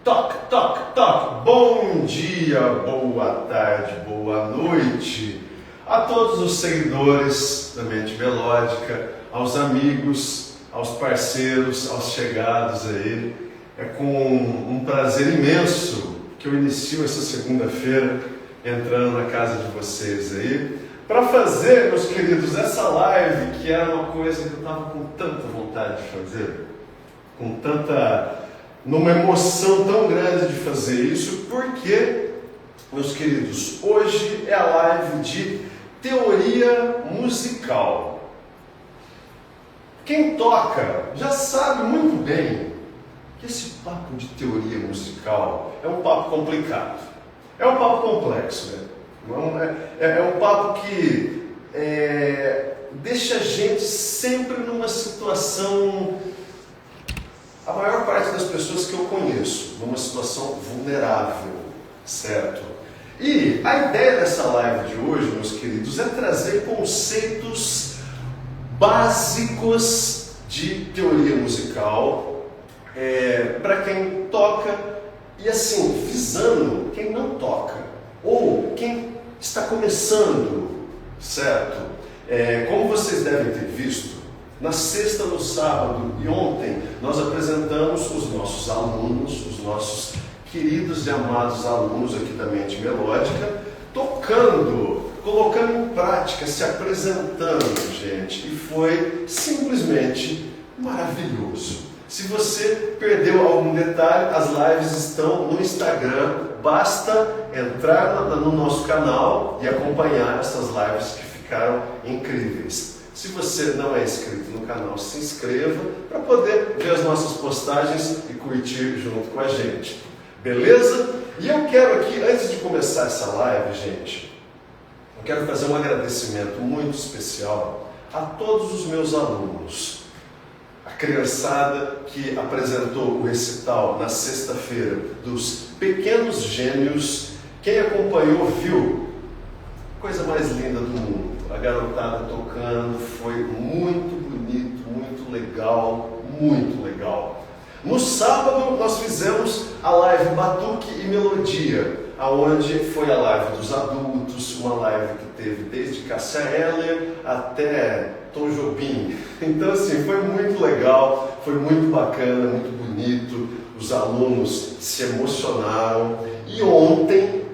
Toque, toque, toque. Bom dia, boa tarde, boa noite a todos os seguidores da Mente Melódica, aos amigos, aos parceiros, aos chegados aí. É com um prazer imenso que eu inicio essa segunda-feira entrando na casa de vocês aí para fazer, meus queridos, essa live que era uma coisa que eu estava com tanta vontade de fazer, numa emoção tão grande de fazer isso, porque, meus queridos, hoje é a live de teoria musical. Quem toca já sabe muito bem que esse papo de teoria musical é um papo complicado, é um papo complexo, né? É um papo que deixa a gente sempre numa situação, a maior parte das pessoas que eu conheço, numa situação vulnerável, certo? E a ideia dessa live de hoje, meus queridos, é trazer conceitos básicos de teoria musical para quem toca e, assim, visando quem não toca ou quem está começando, certo? Como vocês devem ter visto, na sexta, no sábado e ontem, nós apresentamos os nossos alunos, os nossos queridos e amados alunos aqui da Mente Melódica, tocando, colocando em prática, se apresentando, gente, e foi simplesmente maravilhoso. Se você perdeu algum detalhe, as lives estão no Instagram, basta entrar no nosso canal e acompanhar essas lives que ficaram incríveis. Se você não é inscrito no canal, se inscreva para poder ver as nossas postagens e curtir junto com a gente. Beleza? E eu quero aqui, antes de começar essa live, gente, eu quero fazer um agradecimento muito especial a todos os meus alunos. A criançada que apresentou o recital na sexta-feira dos Pequenos Gênios, quem acompanhou viu, coisa mais linda do mundo. A garotada tocando, foi muito bonito, muito legal, muito legal. No sábado nós fizemos a live Batuque e Melodia, aonde foi a live dos adultos, uma live que teve desde Cássia Eller até Tom Jobim. Então, assim, foi muito legal, foi muito bacana, muito bonito, os alunos se emocionaram. E ontem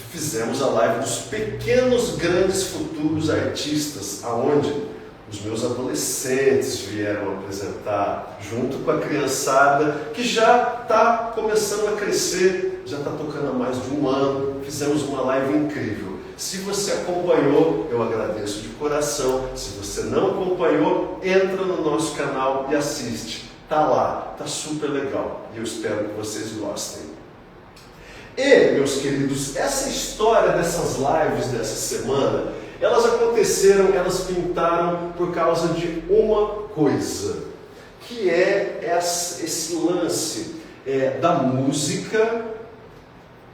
fizemos a live dos pequenos, grandes, futuros artistas, aonde os meus adolescentes vieram apresentar, junto com a criançada que já está começando a crescer, já está tocando há mais de um ano. Fizemos uma live incrível. Se você acompanhou, eu agradeço de coração. Se você não acompanhou, entra no nosso canal e assiste. Tá lá, tá super legal. E eu espero que vocês gostem. E, meus queridos, essa história dessas lives dessa semana, elas aconteceram, elas pintaram por causa de uma coisa, que é esse lance da música.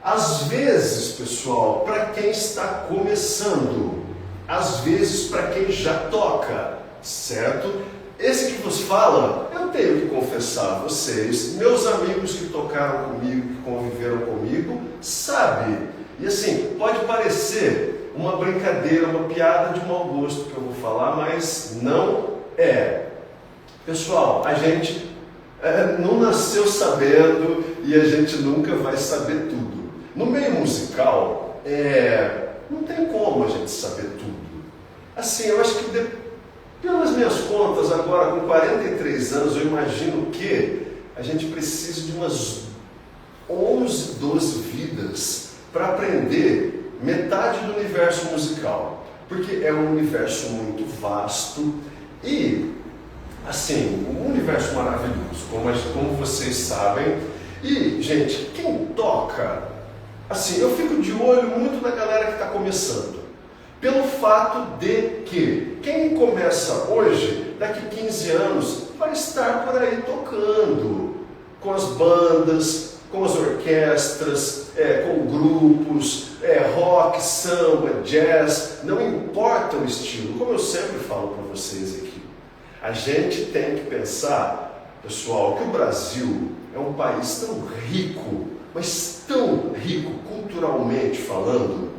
Às vezes, pessoal, para quem está começando, às vezes para quem já toca, certo? Esse que vos fala, eu tenho que confessar a vocês, meus amigos que tocaram comigo, que conviveram comigo, sabem. E assim, pode parecer uma brincadeira, uma piada de mau gosto que eu vou falar, mas não é. Pessoal, a gente não nasceu sabendo e a gente nunca vai saber tudo. No meio musical, não tem como a gente saber tudo. Assim, eu acho que pelas minhas contas, agora com 43 anos, eu imagino que a gente precisa de umas 11, 12 vidas para aprender metade do universo musical. Porque é um universo muito vasto e, assim, um universo maravilhoso, como vocês sabem. E, gente, quem toca, assim, eu fico de olho muito na galera que está começando. Pelo fato de que quem começa hoje, daqui 15 anos, vai estar por aí tocando, com as bandas, com as orquestras, com grupos, rock, samba, jazz, não importa o estilo, como eu sempre falo para vocês aqui. A gente tem que pensar, pessoal, que o Brasil é um país tão rico mas tão rico culturalmente falando,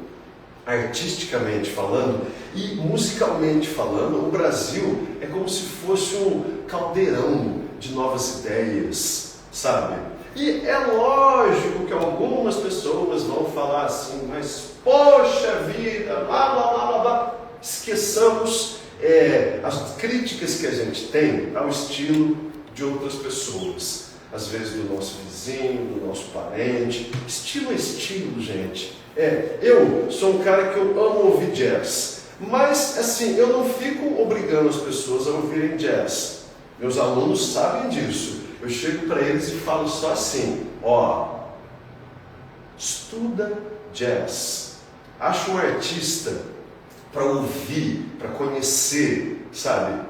artisticamente falando e musicalmente falando. O Brasil é como se fosse um caldeirão de novas ideias, sabe? E é lógico que algumas pessoas vão falar assim, mas poxa vida, blá blá blá blá blá. Esqueçamos as críticas que a gente tem ao estilo de outras pessoas, às vezes do nosso vizinho, do nosso parente. Estilo é estilo, gente. Eu sou um cara que eu amo ouvir jazz, mas assim, eu não fico obrigando as pessoas a ouvirem jazz. Meus alunos sabem disso. Eu chego para eles e falo só assim, estuda jazz, acha um artista para ouvir, para conhecer, sabe?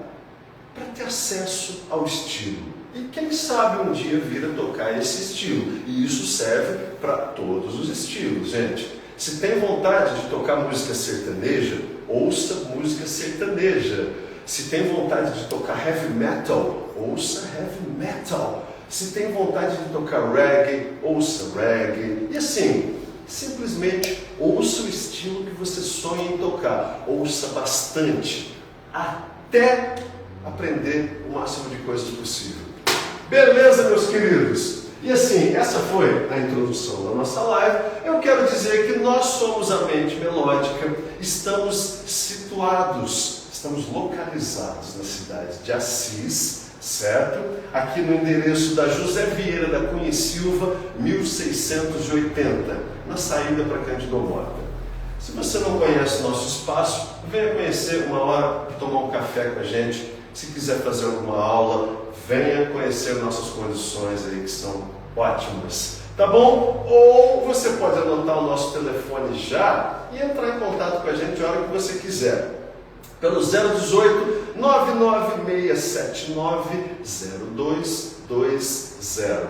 Para ter acesso ao estilo. E quem sabe um dia vir a tocar esse estilo. E isso serve para todos os estilos, gente. Se tem vontade de tocar música sertaneja, ouça música sertaneja. Se tem vontade de tocar heavy metal, ouça heavy metal. Se tem vontade de tocar reggae, ouça reggae. E assim, simplesmente ouça o estilo que você sonha em tocar. Ouça bastante, até aprender o máximo de coisas possível. Beleza, meus queridos? E assim, essa foi a introdução da nossa live. Eu quero dizer que nós somos a Mente Melódica, estamos situados, estamos localizados na cidade de Assis, certo? Aqui no endereço da José Vieira da Cunha e Silva, 1680, na saída para Cândido Mota. Se você não conhece o nosso espaço, venha conhecer uma hora, tomar um café com a gente. Se quiser fazer alguma aula, venha conhecer nossas condições aí que são ótimas, tá bom? Ou você pode anotar o nosso telefone já e entrar em contato com a gente a hora que você quiser. Pelo 018 99679 0220,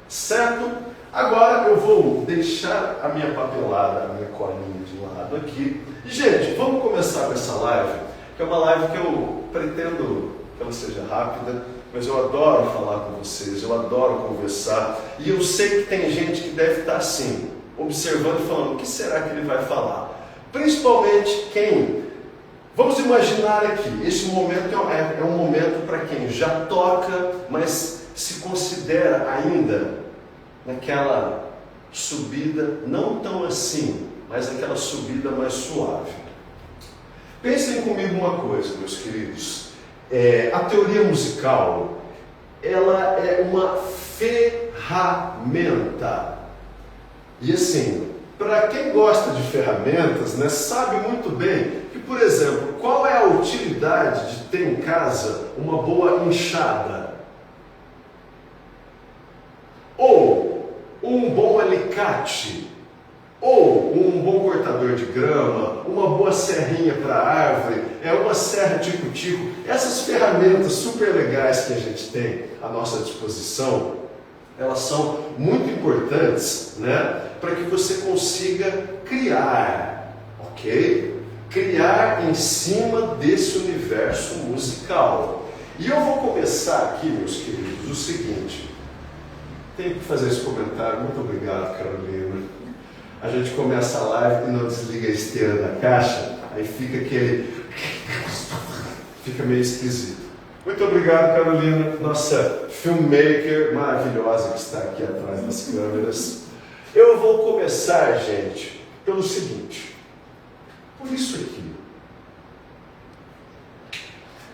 certo? Agora eu vou deixar a minha papelada, a minha colinha de lado aqui. E, gente, vamos começar com essa live, que é uma live que eu pretendo que ela seja rápida, mas eu adoro falar com vocês, eu adoro conversar, e eu sei que tem gente que deve estar assim, observando e falando, o que será que ele vai falar? Principalmente quem, vamos imaginar aqui, esse momento é um momento para quem já toca, mas se considera ainda naquela subida, não tão assim, mas aquela subida mais suave. Pensem comigo uma coisa, meus queridos. A teoria musical, ela é uma ferramenta. E assim, para quem gosta de ferramentas, né, sabe muito bem que, por exemplo, qual é a utilidade de ter em casa uma boa enxada? Ou um bom alicate? Ou um bom cortador de grama, uma boa serrinha para árvore, uma serra tico-tico. Essas ferramentas super legais que a gente tem à nossa disposição, elas são muito importantes, né, para que você consiga criar, ok? Criar em cima desse universo musical. E eu vou começar aqui, meus queridos, o seguinte. Tenho que fazer esse comentário. Muito obrigado, Carolina. A gente começa a live e não desliga a esteira da caixa, aí fica meio esquisito. Muito obrigado, Carolina, nossa filmmaker maravilhosa que está aqui atrás das câmeras. Eu vou começar, gente, pelo seguinte, por isso aqui.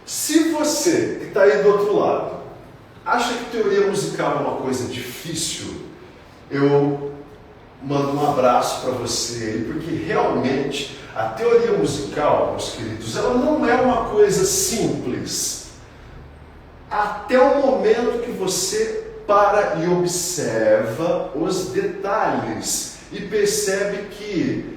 Se você que está aí do outro lado acha que teoria musical é uma coisa difícil, eu mando um abraço para você, porque realmente a teoria musical, meus queridos, ela não é uma coisa simples. Até o momento que você para e observa os detalhes e percebe que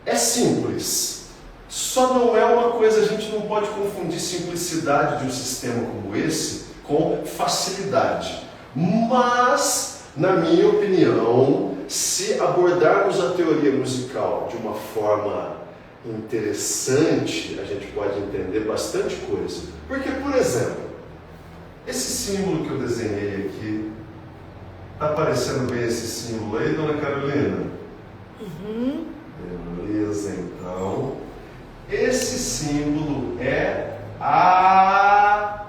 é simples. Só não é uma coisa, a gente não pode confundir simplicidade de um sistema como esse com facilidade. Mas, na minha opinião, se abordarmos a teoria musical de uma forma interessante, a gente pode entender bastante coisa. Porque, por exemplo, esse símbolo que eu desenhei aqui, Tá aparecendo bem esse símbolo aí, dona Carolina? Uhum. Beleza, então. Esse símbolo é a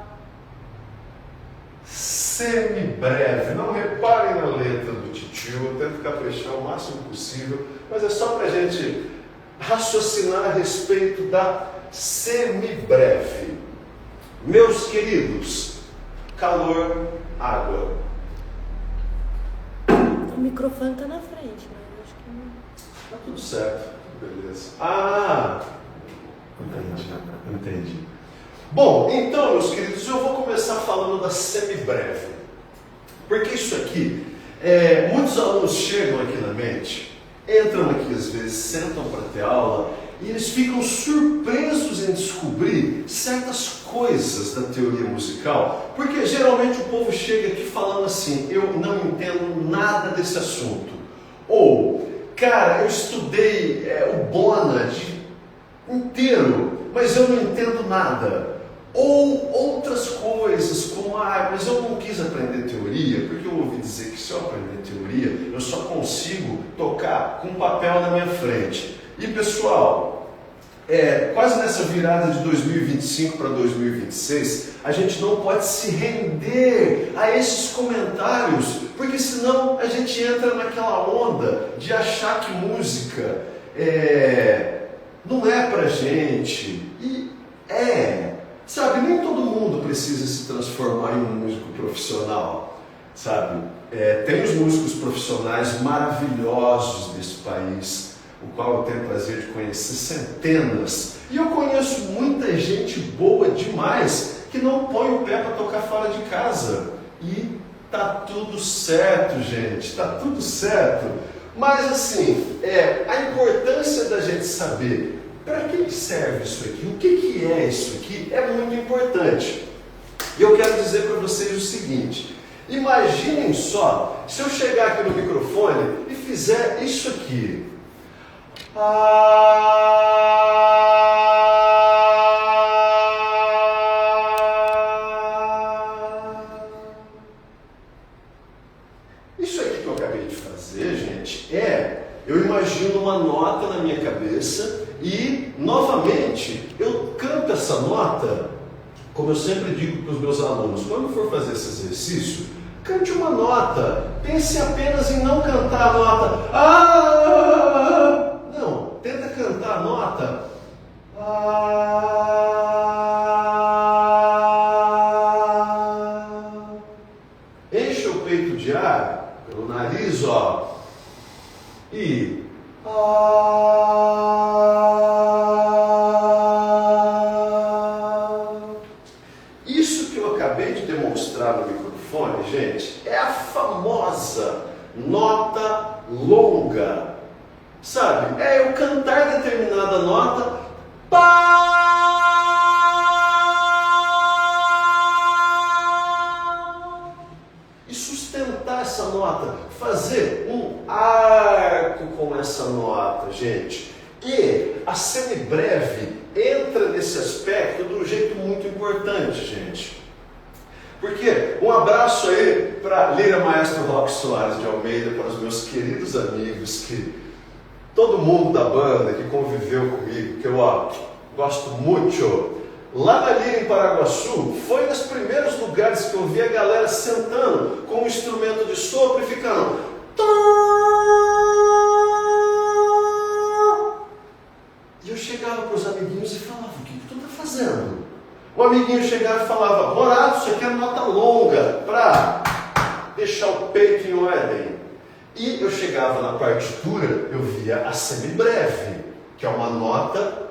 semibreve. Não reparem na letra do titio, eu tento caprichar o máximo possível, mas é só para a gente raciocinar a respeito da semibreve. Meus queridos, calor, água. O microfone está na frente, né? Eu acho que não. Tá tudo certo, beleza. Entendi. Bom, então, meus queridos, eu vou começar falando da semibreve. Porque isso aqui, muitos alunos chegam aqui na mente, entram aqui às vezes, sentam para ter aula, e eles ficam surpresos em descobrir certas coisas da teoria musical, porque geralmente o povo chega aqui falando assim: eu não entendo nada desse assunto. Ou, cara, eu estudei o Bona inteiro, mas eu não entendo nada. Ou outras coisas, como, mas eu não quis aprender teoria, porque eu ouvi dizer que se eu aprender teoria, eu só consigo tocar com papel na minha frente. E pessoal, quase nessa virada de 2025 para 2026, a gente não pode se render a esses comentários, porque senão a gente entra naquela onda de achar que música não é pra gente. E sabe, nem todo mundo precisa se transformar em um músico profissional, sabe? Tem os músicos profissionais maravilhosos desse país, o qual eu tenho o prazer de conhecer centenas. E eu conheço muita gente boa demais que não põe o pé para tocar fora de casa. E tá tudo certo, gente, tá tudo certo. Mas assim, a importância da gente saber para que serve isso aqui, o que é isso aqui, é muito importante. E eu quero dizer para vocês o seguinte: imaginem só, se eu chegar aqui no microfone e fizer isso aqui. Isso aqui que eu acabei de fazer, gente, eu imagino uma nota na minha cabeça e, novamente, eu canto essa nota, como eu sempre digo para os meus alunos: quando for fazer esse exercício, cante uma nota, pense apenas em não cantar a nota. Não, tenta cantar a nota. Enche o peito de ar pelo nariz, ó. E isso que eu acabei de demonstrar no microfone, gente, é a famosa nota longa. Sabe? Eu cantar determinada nota e sustentar essa nota, fazer um arco com essa nota, gente. E a semibreve entra nesse aspecto de um jeito muito importante, gente. Porque um abraço aí para Lira Maestro Roque Soares de Almeida, para os meus queridos amigos, todo mundo da banda que conviveu comigo, que eu gosto muito. Lá na Lira, em Paraguaçu, foi nos primeiros lugares que eu vi a galera sentando com um instrumento de sopro e ficando. E eu chegava para os amiguinhos e falava: o que tu está fazendo? O amiguinho chegava e falava: Morato, isso aqui é nota longa, para deixar o peito em ordem. E eu chegava na partitura, eu via a semibreve, que é uma nota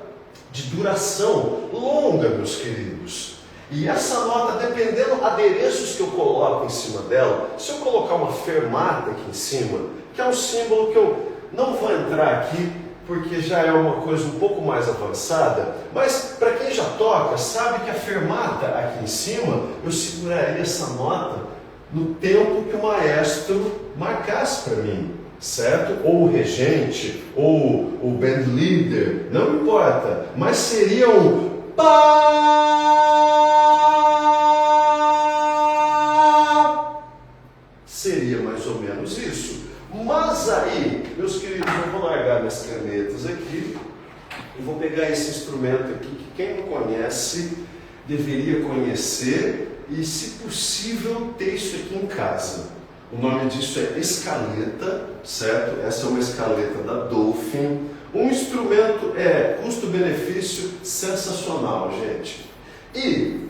de duração longa, meus queridos. E essa nota, dependendo adereços que eu coloco em cima dela, se eu colocar uma fermata aqui em cima, que é um símbolo que eu não vou entrar aqui, porque já é uma coisa um pouco mais avançada, mas para quem já toca, sabe que a fermata aqui em cima, eu seguraria essa nota no tempo que o maestro marcasse para mim, certo? Ou o regente, ou o band leader, não importa, mas seria um pá. Seria mais ou menos isso. Mas aí, meus queridos, eu vou largar minhas canetas aqui e vou pegar esse instrumento aqui que quem não conhece deveria conhecer e, se possível, ter isso aqui em casa. O nome disso é escaleta, certo? Essa é uma escaleta da Dolphin. Um instrumento custo-benefício sensacional, gente. E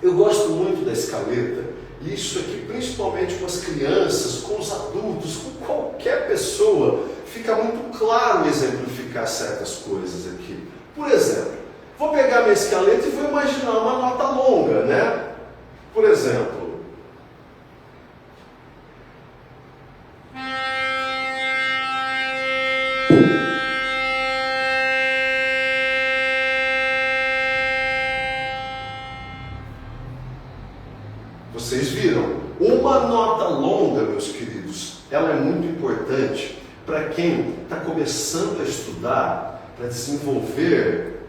eu gosto muito da escaleta, e isso aqui principalmente com as crianças, com os adultos, com qualquer pessoa, fica muito claro exemplificar certas coisas aqui. Por exemplo, vou pegar minha escaleta e vou imaginar uma nota longa, né? Por exemplo, vocês viram? Uma nota longa, meus queridos, ela é muito importante para quem está começando a estudar, para desenvolver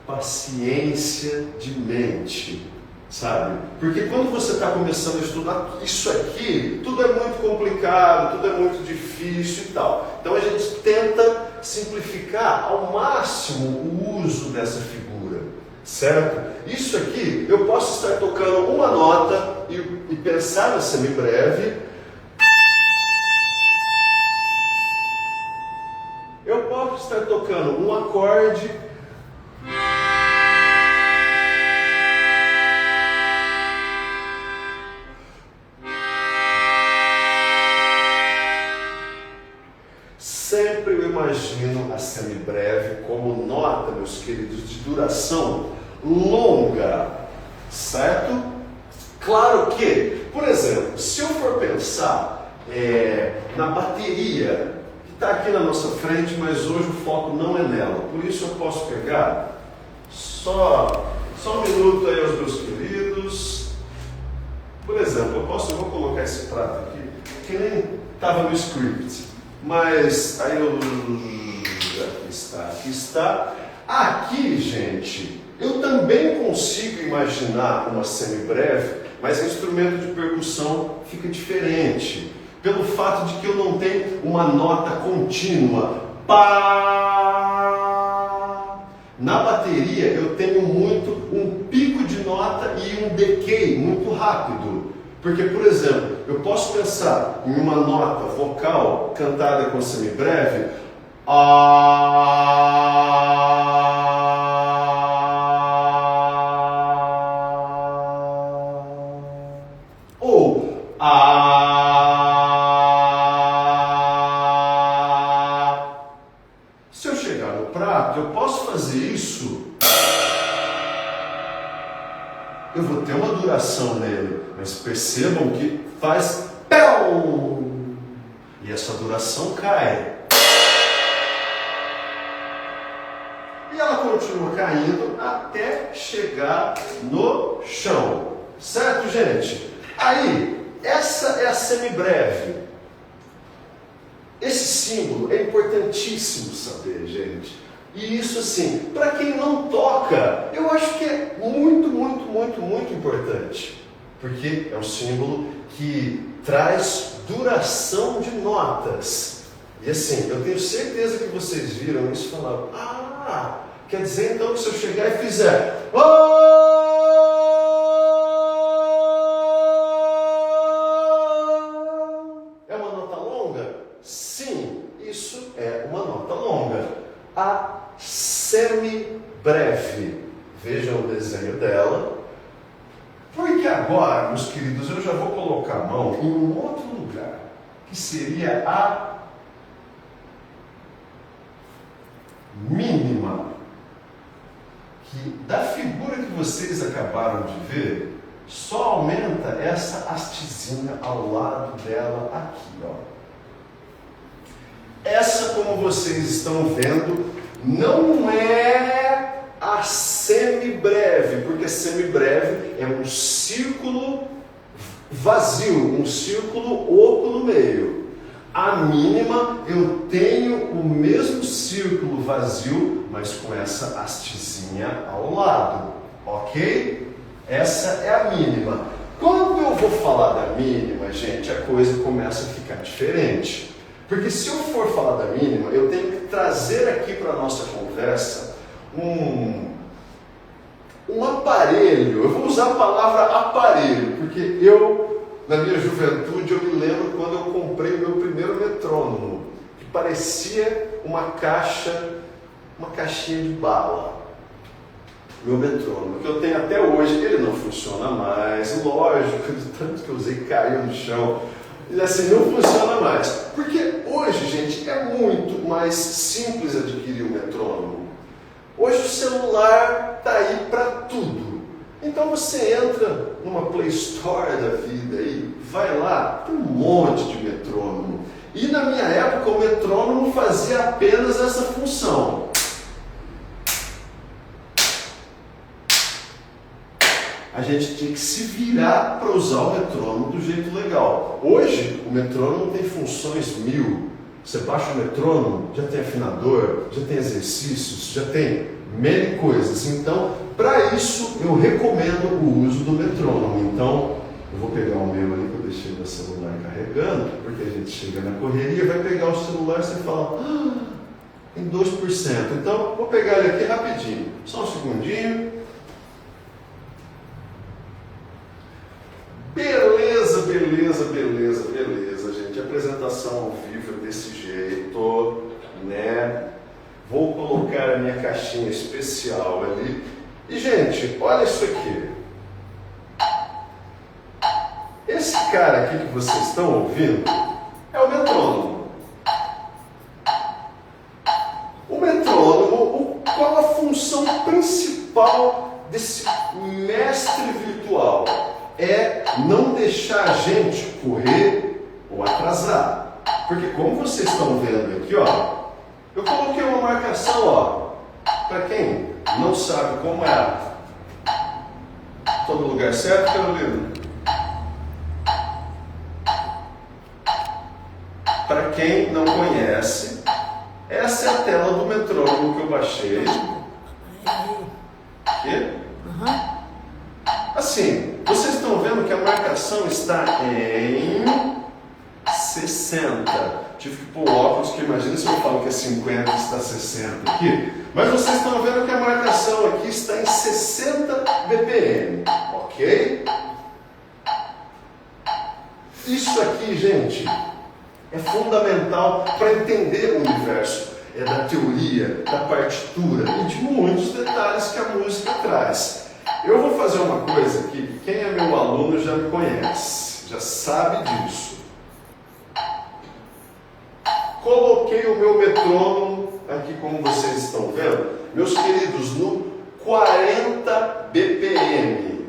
paciência de mente, sabe? Porque quando você está começando a estudar, isso aqui, tudo é muito complicado, tudo é muito difícil e tal. Então a gente tenta simplificar ao máximo o uso dessa figura, certo? Isso aqui, eu posso estar tocando uma nota e pensar na semibreve. Eu posso estar tocando um acorde. Sempre eu imagino a semibreve como nota, meus queridos, de duração longa, certo? Claro que, por exemplo, se eu for pensar na bateria, que está aqui na nossa frente, mas hoje o foco não é nela, por isso eu posso pegar só um minuto aí aos meus queridos. Por exemplo, eu vou colocar esse prato aqui, que nem estava no script, mas aí aqui está. Aqui, gente, eu também consigo imaginar uma semibreve, mas o instrumento de percussão fica diferente, pelo fato de que eu não tenho uma nota contínua. Pá! Na bateria eu tenho muito um pico de nota e um decay muito rápido. Porque, por exemplo, eu posso pensar em uma nota vocal cantada com semibreve, ou se eu chegar no prato, eu posso fazer isso, eu vou ter uma duração nele, mas percebam que faz pão, e essa duração cai. E ela continua caindo até chegar no chão. Certo, gente? Aí, essa é a semibreve. Esse símbolo é importantíssimo saber, gente. E isso, assim, para quem não toca, eu acho que é muito, muito, muito, muito importante. Porque é um símbolo que traz duração de notas. E assim, eu tenho certeza que vocês viram isso e falaram, quer dizer então que se eu chegar e fizer é uma nota longa? Sim, isso é uma nota longa. A semibreve. Vejam o desenho dela. Porque agora, meus queridos, eu já vou colocar a mão em um outro lugar, que seria a mínima, que da figura que vocês acabaram de ver, só aumenta essa hastezinha ao lado dela aqui, ó. Essa, como vocês estão vendo, não é a semibreve, porque a semibreve é um círculo vazio, um círculo oco no meio. A mínima, eu tenho o mesmo círculo vazio, mas com essa hastezinha ao lado, ok? Essa é a mínima. Quando eu vou falar da mínima, gente, a coisa começa a ficar diferente. Porque se eu for falar da mínima, eu tenho que trazer aqui para a nossa conversa um aparelho. Eu vou usar a palavra aparelho, porque na minha juventude, eu me lembro quando eu comprei o meu primeiro metrônomo, que parecia uma caixinha de bala. Meu metrônomo, que eu tenho até hoje, ele não funciona mais, lógico, de tanto que eu usei, caiu no chão. E assim, não funciona mais. Porque hoje, gente, é muito mais simples adquirir um metrônomo. Hoje o celular está aí para tudo. Então você entra numa Play Store da vida e vai lá, tem um monte de metrônomo. E na minha época o metrônomo fazia apenas essa função. A gente tinha que se virar para usar o metrônomo do jeito legal. Hoje, o metrônomo tem funções 1000. Você baixa o metrônomo, já tem afinador, já tem exercícios, já tem mil coisas. Então, para isso, eu recomendo o uso do metrônomo. Então, eu vou pegar o meu ali, que eu deixei meu celular carregando, porque a gente chega na correria, vai pegar o celular e você fala, tem 2%. Então, vou pegar ele aqui rapidinho. Só um segundinho. Beleza, gente. Apresentação ao vivo é desse jeito, né? Vou colocar a minha caixinha especial ali. E, gente, olha isso aqui. Esse cara aqui que vocês estão ouvindo é o metrônomo. O metrônomo, qual a função principal desse mestre virtual? É não deixar a gente correr ou atrasar. Porque como vocês estão vendo aqui, ó, eu coloquei uma marcação, ó, para quem não sabe como é todo lugar certo, Carolina? Para quem não conhece, essa é a tela do metrônomo que eu baixei. Aqui? Assim, vocês estão vendo que a marcação está em 60. Tive que pôr óculos, que imagina se eu falo que é 50 e está 60 aqui. Mas vocês estão vendo que a marcação aqui está em 60 BPM, ok? Isso aqui, gente, é fundamental para entender o universo. É da teoria, da partitura e de muitos detalhes que a música traz. Eu vou fazer uma coisa aqui, quem é meu aluno já me conhece, já sabe disso. Coloquei o meu metrônomo aqui, como vocês estão vendo, meus queridos, no 40 BPM.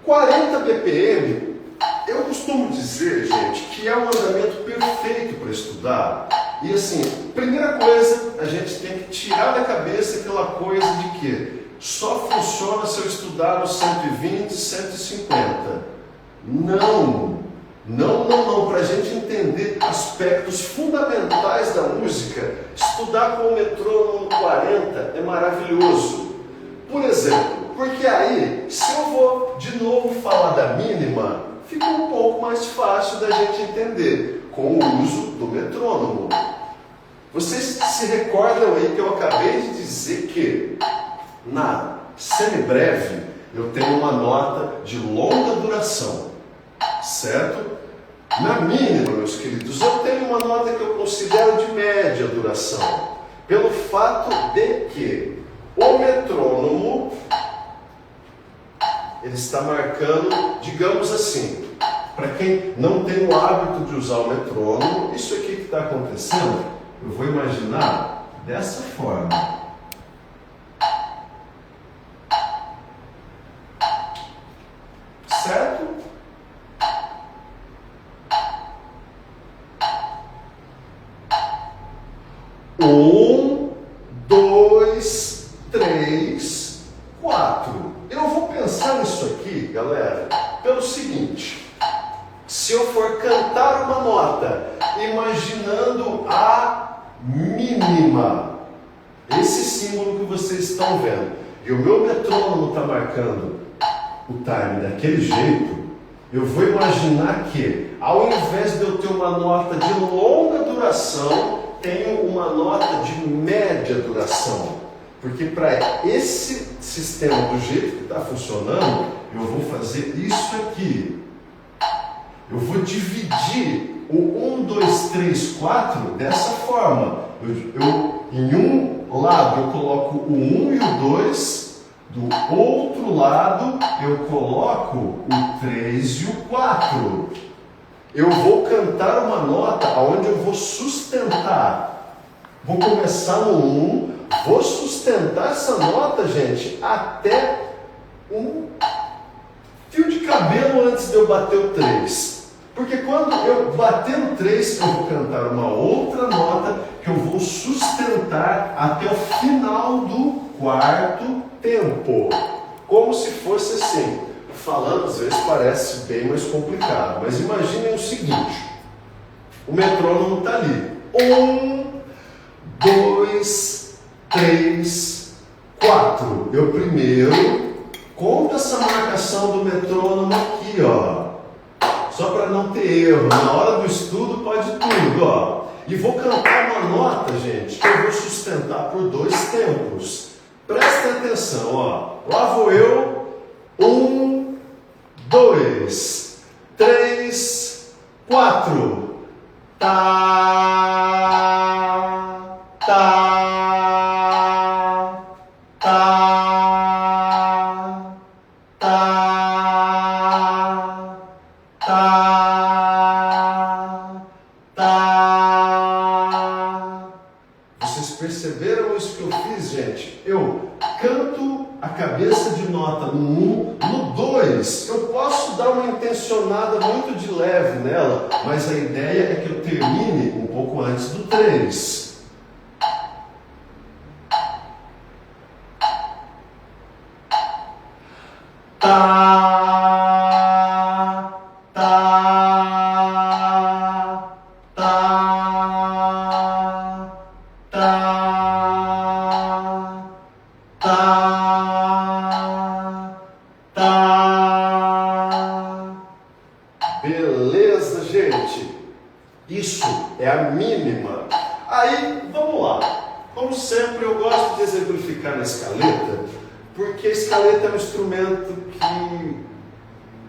40 BPM, eu costumo dizer, gente, que é um andamento perfeito para estudar. E assim, primeira coisa, a gente tem que tirar da cabeça aquela coisa de que só funciona se eu estudar no 120, 150. Não, para a gente entender aspectos fundamentais da música, estudar com o metrônomo 40 é maravilhoso. Por exemplo, porque aí, se eu vou de novo falar da mínima, fica um pouco mais fácil da gente entender com o uso do metrônomo. Vocês se recordam aí que eu acabei de dizer que na semibreve eu tenho uma nota de longa duração, certo? Na mínima, meus queridos, eu tenho uma nota que eu considero de média duração, pelo fato de que o metrônomo ele está marcando, digamos assim, para quem não tem o hábito de usar o metrônomo, isso aqui que está acontecendo, eu vou imaginar dessa forma. Certo? Um, dois, três, quatro. Eu vou pensar nisso aqui, galera, pelo seguinte. Se eu for cantar uma nota, imaginando a mínima, esse símbolo que vocês estão vendo, e o meu metrônomo está marcando o time daquele jeito, eu vou imaginar que, ao invés de eu ter uma nota de longa duração, tenho uma nota de média duração. Porque para esse sistema do jeito que está funcionando, eu vou fazer isso aqui. Eu vou dividir o 1, 2, 3, 4 dessa forma. Em um lado eu coloco o 1 e o 2, do outro lado eu coloco o 3 e o 4. Eu vou cantar uma nota onde eu vou sustentar. Vou começar no 1, vou sustentar essa nota, gente, até um fio de cabelo antes de eu bater o 3. Porque quando eu bater no 3, eu vou cantar uma outra nota que eu vou sustentar até o final do quarto tempo. Como se fosse assim. Falando, às vezes parece bem mais complicado. Mas imaginem o seguinte. O metrônomo está ali. 1, 2, 3, 4. Eu primeiro conto essa marcação do metrônomo aqui, ó. Só para não ter erro. Na hora do estudo pode tudo, ó. E vou cantar uma nota, gente, que eu vou sustentar por 2 tempos. Prestem atenção, ó. Lá vou eu. 1, 2, 3, 4. Tá, tá, tá, tá, tá, tá. Vocês perceberam isso que eu fiz, gente? Eu canto a cabeça de nota no 1, no 2 eu posso dar uma intencionada muito de leve nela, mas a ideia é que eu termine um pouco antes do 3. Tá, tá, tá, tá, tá, tá. Beleza, gente? Isso é a mínima. Aí, vamos lá. Como sempre, eu gosto de exemplificar na escaleta, porque a escaleta é um instrumento que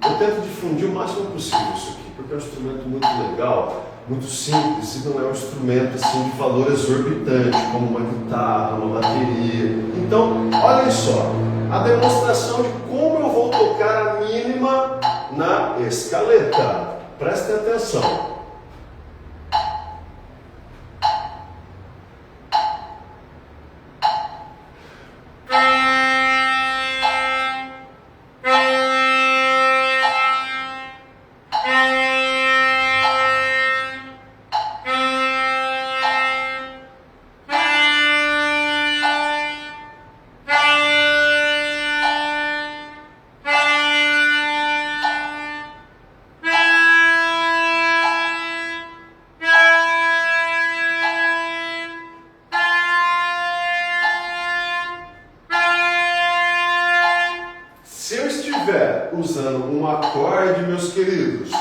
eu tento difundir o máximo possível isso aqui, porque é um instrumento muito legal, muito simples, e não é um instrumento assim, de valor exorbitante, como uma guitarra, uma bateria. Então, olhem só, a demonstração de como eu vou tocar a mínima na escaleta. Prestem atenção. Se eu estiver usando um acorde, meus queridos,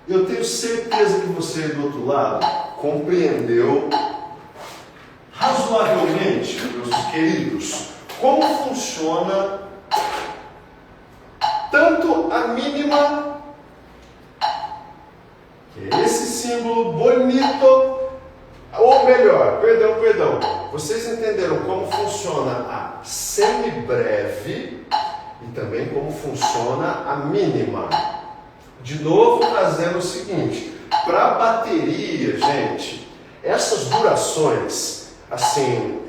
eu tenho certeza que você do outro lado compreendeu razoavelmente, meus queridos, como funciona tanto a mínima, que é esse símbolo bonito, ou melhor, perdão, vocês entenderam como funciona a semibreve e também como funciona a mínima. De novo, trazendo o seguinte, para a bateria, gente, essas durações, assim,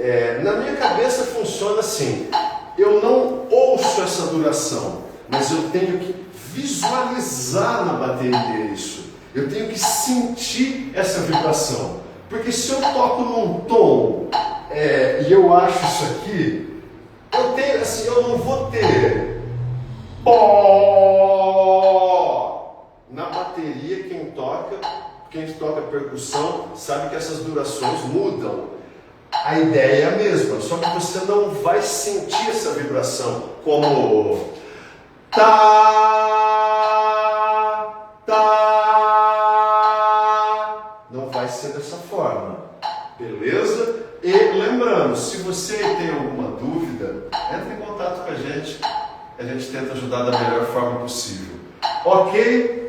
na minha cabeça funciona assim, eu não ouço essa duração, mas eu tenho que visualizar na bateria isso, eu tenho que sentir essa vibração, porque se eu toco num tom e eu acho isso aqui, eu tenho, assim, eu não vou ter na bateria. Quem toca percussão sabe que essas durações mudam. A ideia é a mesma, só que você não vai sentir essa vibração como não vai ser dessa forma, beleza? E lembrando, se você tem alguma dúvida, entre em contato com a gente tenta ajudar da melhor forma possível, ok?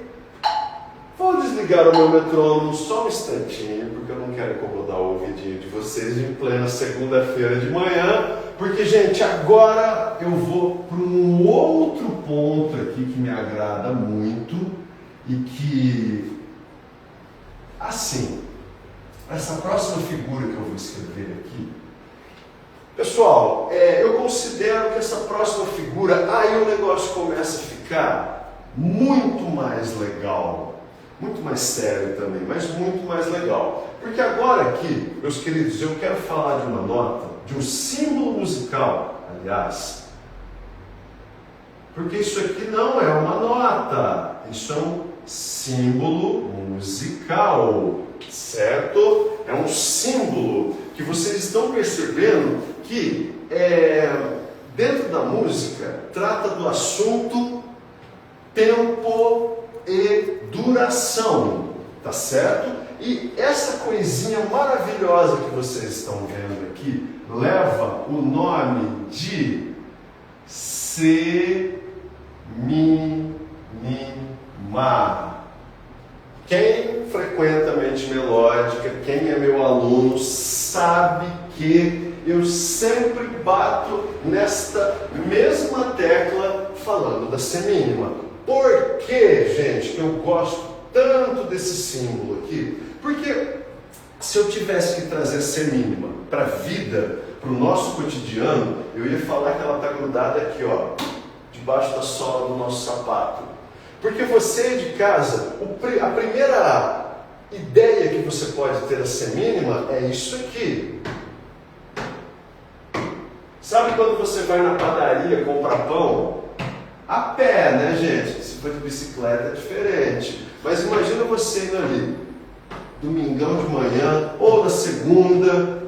Vou desligar o meu metrônomo só um instantinho, porque eu não quero incomodar o ouvidinho de vocês em plena segunda-feira de manhã, porque, gente, agora eu vou para um outro ponto aqui que me agrada muito e que, assim, essa próxima figura que eu vou escrever aqui, pessoal, eu considero que essa próxima figura, aí o negócio começa a ficar muito mais legal. Muito mais sério também, mas muito mais legal. Porque agora aqui, meus queridos, eu quero falar de uma nota, de um símbolo musical, aliás. Porque isso aqui não é uma nota, isso é um símbolo musical, certo? É um símbolo que vocês estão percebendo que, dentro da música, trata do assunto tempo e duração, tá certo? E essa coisinha maravilhosa que vocês estão vendo aqui leva o nome de semínima. Quem frequenta a mente melódica, quem é meu aluno, sabe que eu sempre bato nesta mesma tecla falando da semínima. Por que, gente, que eu gosto tanto desse símbolo aqui? Porque se eu tivesse que trazer a semínima para a vida, para o nosso cotidiano, eu ia falar que ela está grudada aqui, ó, debaixo da sola do nosso sapato. Porque você de casa, a primeira ideia que você pode ter a semínima é isso aqui. Sabe quando você vai na padaria comprar pão? A pé, né, gente? Se for de bicicleta é diferente. Mas imagina você indo ali, domingão de manhã, ou na segunda,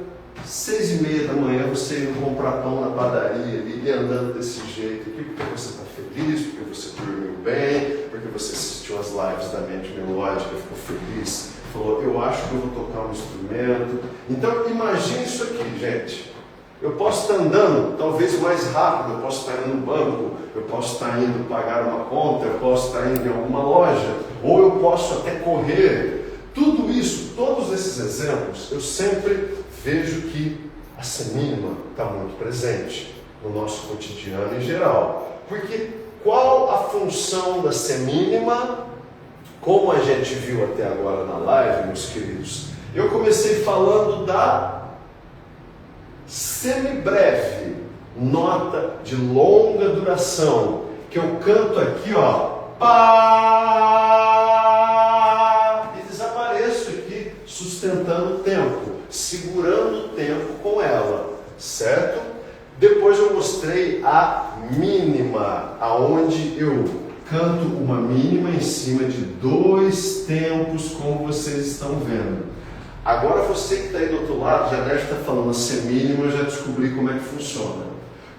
6:30 da manhã, você indo comprar pão na padaria ali, e andando desse jeito aqui, porque você está feliz, porque você dormiu bem, porque você assistiu as lives da mente melódica, ficou feliz, falou, eu acho que eu vou tocar um instrumento. Então, imagine isso aqui, gente. Eu posso estar andando, talvez mais rápido, eu posso estar indo no banco, eu posso estar indo pagar uma conta, eu posso estar indo em alguma loja, ou eu posso até correr. Tudo isso, todos esses exemplos, eu sempre vejo que a semínima está muito presente no nosso cotidiano em geral. Porque qual a função da semínima? Como a gente viu até agora na live, meus queridos, eu comecei falando da semibreve, nota de longa duração, que eu canto aqui, ó, pá, e desapareço aqui, sustentando o tempo, segurando o tempo com ela, certo? Depois eu mostrei a mínima, aonde eu canto uma mínima em cima de 2 tempos, como vocês estão vendo. Agora você que está aí do outro lado já deve estar falando a semínima, eu já descobri como é que funciona.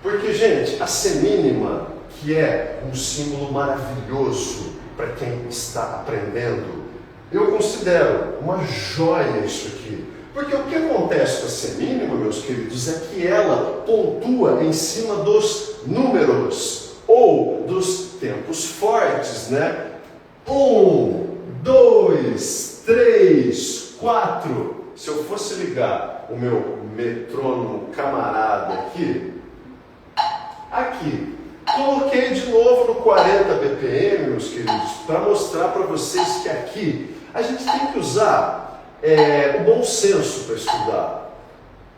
Porque, gente, a semínima, que é um símbolo maravilhoso para quem está aprendendo, eu considero uma joia isso aqui. Porque o que acontece com a semínima, meus queridos, é que ela pontua em cima dos números, ou dos tempos fortes, né? 1, 2, 3, 4. Se eu fosse ligar o meu metrônomo camarada aqui, Coloquei de novo no 40 BPM, meus queridos, para mostrar para vocês que aqui a gente tem que usar o bom senso para estudar.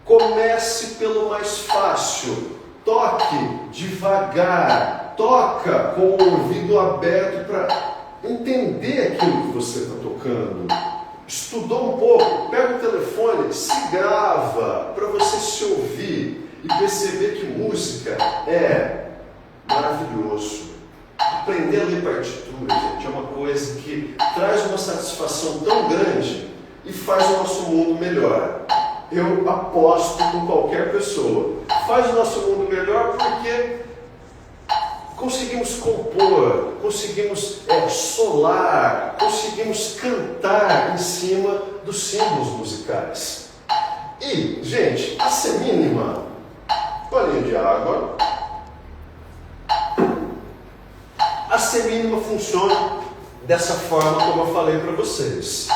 Comece pelo mais fácil, toque devagar, toca com o ouvido aberto para entender aquilo que você está tocando. Estudou um pouco, pega o telefone, se grava para você se ouvir e perceber que música é maravilhoso. Aprender a ler partitura, gente, é uma coisa que traz uma satisfação tão grande e faz o nosso mundo melhor. Eu aposto com qualquer pessoa. Faz o nosso mundo melhor porque conseguimos compor, conseguimos solar, conseguimos cantar em cima dos símbolos musicais. E, gente, a semínima, bolinha de água. A semínima funciona dessa forma como eu falei para vocês.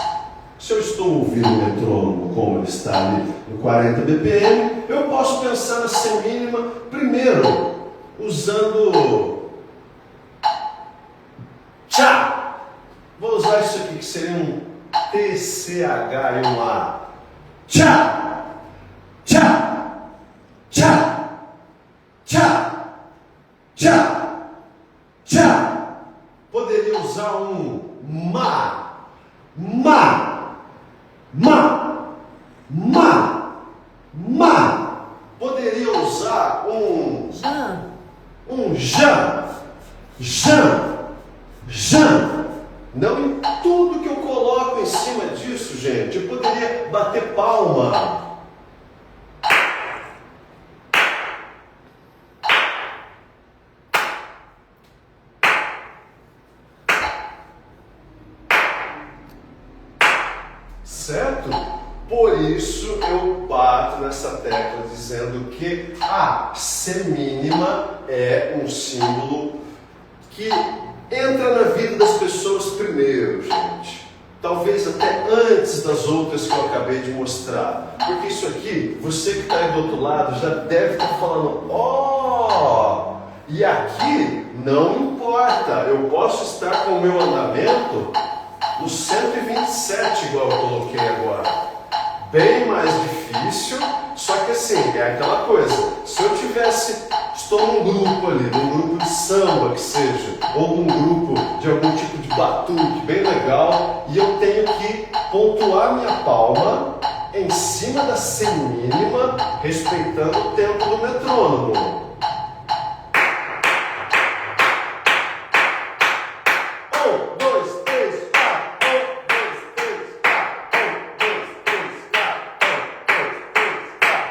Se eu estou ouvindo o metrônomo como ele está ali no 40 BPM, eu posso pensar na semínima primeiro usando tchá. Vou usar isso aqui que seria um TCH e um A. Tchá, tchá, tchá, tchá, tchá, tchá. Poderia usar um ma, ma, ma, ma, ma. Poderia usar um já, já, já. Não em tudo que eu coloco em cima disso, gente. Eu poderia bater palma. Certo? Por isso eu bato nessa tecla dizendo que a semínima é um símbolo que entra na vida das pessoas primeiro, gente. Talvez até antes das outras que eu acabei de mostrar. Porque isso aqui, você que está aí do outro lado já deve estar falando, e aqui não importa, eu posso estar com o meu andamento no 127, igual eu coloquei agora. Bem mais difícil, só que assim, é aquela coisa. Se eu estou num grupo ali, num grupo de samba que seja, ou num grupo de algum tipo de batuque bem legal, e eu tenho que pontuar minha palma em cima da semínima, respeitando o tempo do metrônomo. 1, 2, 3, 4. 1, 2, 3, 4. 1, 2, 3, 4. 1, 2, 3, 4.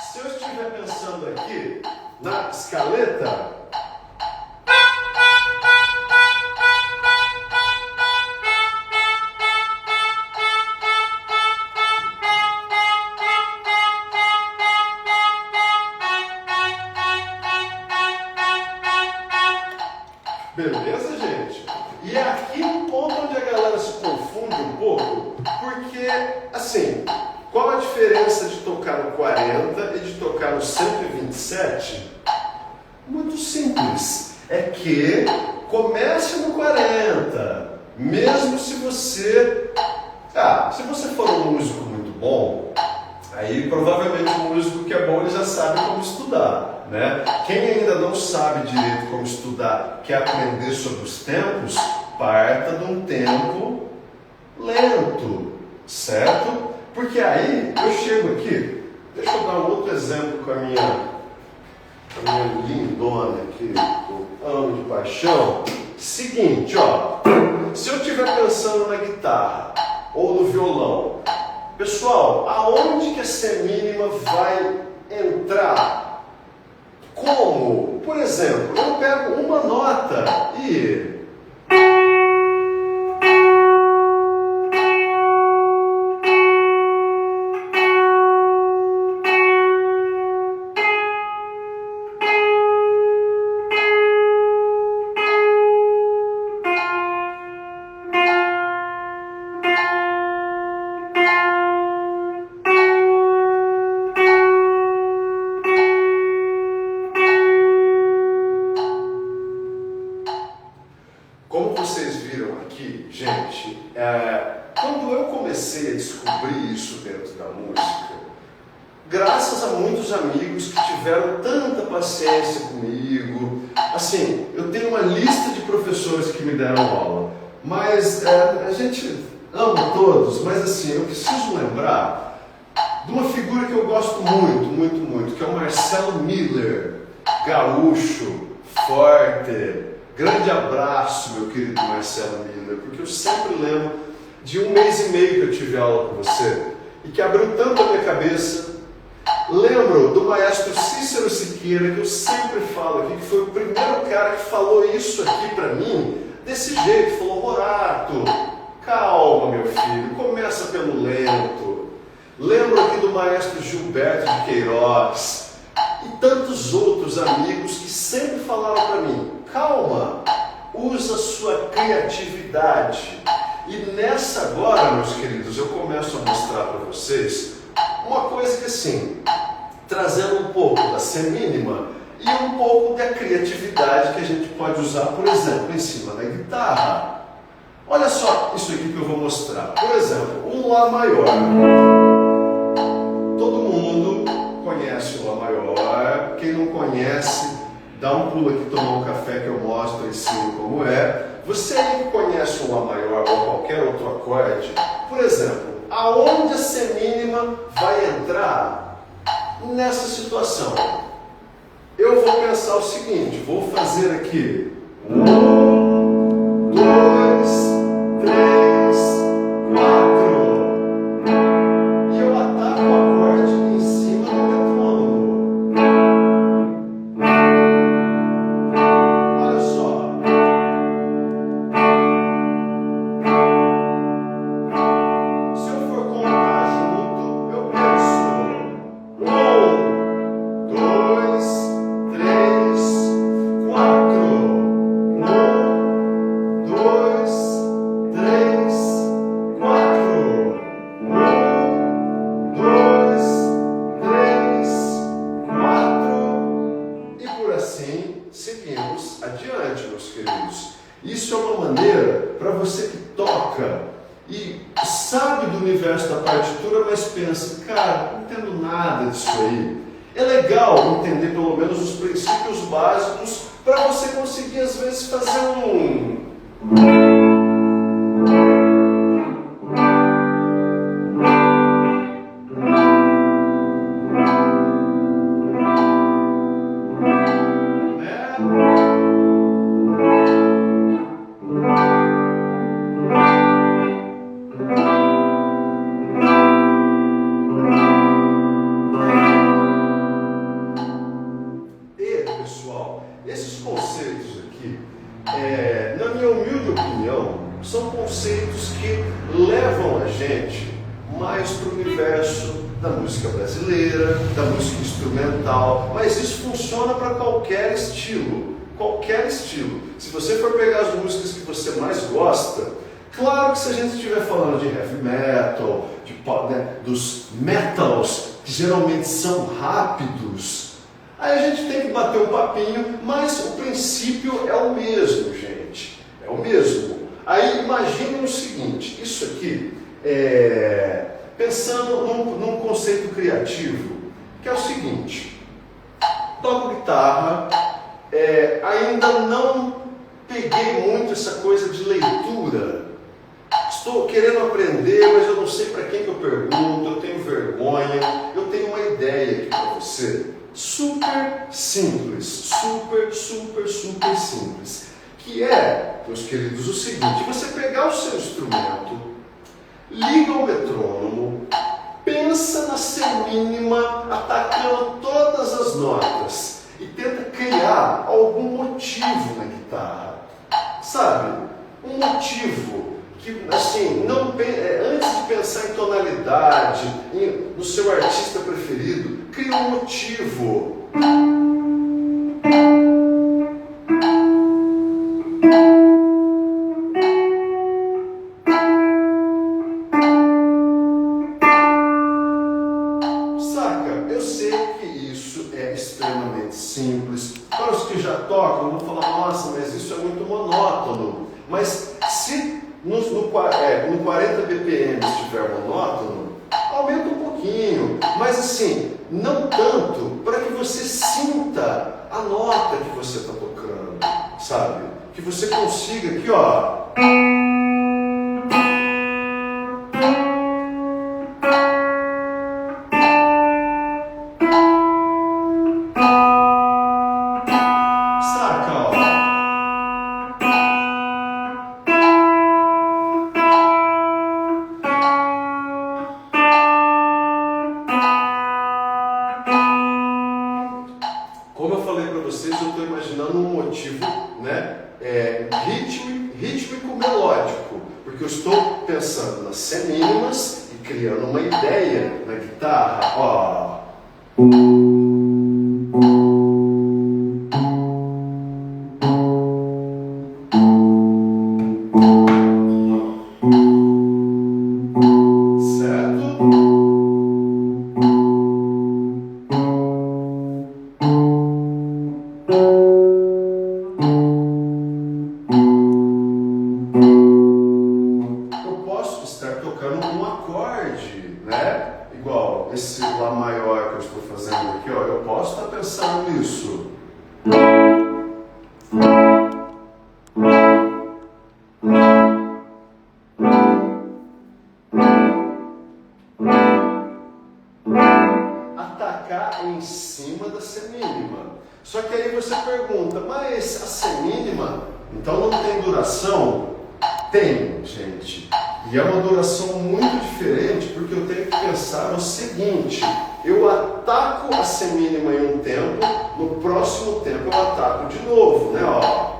Se eu estiver pensando aqui na escaleta, beleza, gente? E é aqui um ponto onde a galera se confunde um pouco, porque, assim, qual a diferença de tocar no 40 e de tocar no 127? Muito simples. É que comece no 40, mesmo se você... se você for um músico muito bom, aí provavelmente o músico que é bom ele já sabe como estudar, né? Quem ainda não sabe direito como estudar, quer aprender sobre os tempos, parta de um tempo lento, certo? Porque aí eu chego aqui, deixa eu dar um outro exemplo com a minha lindona aqui, eu amo de paixão. Seguinte, se eu estiver pensando na guitarra ou no violão, pessoal, aonde que a semínima vai entrar? Como? Por exemplo, eu pego uma nota e... Gente, quando eu comecei a descobrir isso dentro da música, graças a muitos amigos que tiveram tanta paciência comigo, assim, eu tenho uma lista de professores que me deram aula, mas a gente ama todos, mas assim, eu preciso lembrar de uma figura que eu gosto muito, muito, muito, que é o Marcelo Miller, gaúcho, forte. Grande abraço, meu querido Marcelo Miller, porque eu sempre lembro de 1 mês e meio que eu tive aula com você e que abriu tanto a minha cabeça. Lembro do maestro Cícero Siqueira, que eu sempre falo aqui, que foi o primeiro cara que falou isso aqui pra mim, desse jeito, falou: Morato, calma meu filho, começa pelo lento. Lembro aqui do maestro Gilberto de Queiroz e tantos outros amigos que sempre falaram pra mim: calma, usa sua criatividade. E nessa agora, meus queridos, eu começo a mostrar para vocês uma coisa que assim, trazendo um pouco da semínima e um pouco da criatividade que a gente pode usar, por exemplo, em cima da guitarra. Olha só isso aqui que eu vou mostrar. Por exemplo, um Lá maior. Todo mundo conhece o Lá maior. Quem não conhece, dá um pulo aqui, tomar um café que eu mostro, ensino como é. Você aí que conhece um Lá maior ou qualquer outro acorde, por exemplo, aonde a semínima vai entrar nessa situação? Eu vou pensar o seguinte, vou fazer aqui 1, 2, 3, 4 e eu ataco o acorde em cima do metrônomo. Olha só. Se eu for contar junto, eu penso 1, 2, 3, 4. 1, 2, 3, 4. 1, 2, 3, 4. E por assim seguimos adiante, meus queridos. Isso é uma maneira para você que toca e sabe do universo da partitura, mas pensa: cara, não entendo nada disso aí. É legal entender pelo menos os princípios básicos para você conseguir às vezes fazer um... Esses conceitos aqui, na minha humilde opinião, são conceitos que levam a gente mais para o universo da música brasileira, da música instrumental, mas isso funciona para qualquer estilo, qualquer estilo. Se você for pegar as músicas que você mais gosta, claro que se a gente estiver falando de heavy metal, de pop, né, dos metals, que geralmente são rápidos, aí a gente tem que bater um papinho, mas o princípio é o mesmo, gente. É o mesmo. Aí imagine o seguinte, isso aqui, pensando num conceito criativo, que é o seguinte: toco guitarra, ainda não peguei muito essa coisa de leitura. Estou querendo aprender, mas eu não sei para quem que eu pergunto, eu tenho vergonha. Eu tenho uma ideia aqui para você. Super simples, super simples, que é, meus queridos, o seguinte: você pegar o seu instrumento, liga o metrônomo, pensa na semínima, atacando todas as notas e tenta criar algum motivo na guitarra, sabe? Um motivo que, assim, não, antes de pensar em tonalidade, no seu artista preferido, cria um motivo. Saca? Eu sei que isso é extremamente simples. Para os que já tocam, vão falar: nossa, mas isso é muito monótono. Mas se no no 40 BPM estiver monótono, aumenta um pouquinho, mas assim, não tanto para que você sinta a nota que você está tocando, sabe? Que você consiga aqui, ó. Rítmico melódico, porque eu estou pensando nas semínimas e criando uma ideia na guitarra, ó. Esse Lá maior que eu estou fazendo aqui, ó, eu posso estar pensando nisso. Atacar em cima da semínima. Só que aí você pergunta, mas a semínima, então não tem duração? Tem, gente. E é uma duração muito diferente, porque eu tenho que pensar no seguinte: eu ataco a semínima em um tempo, no próximo tempo eu ataco de novo, né? Ó.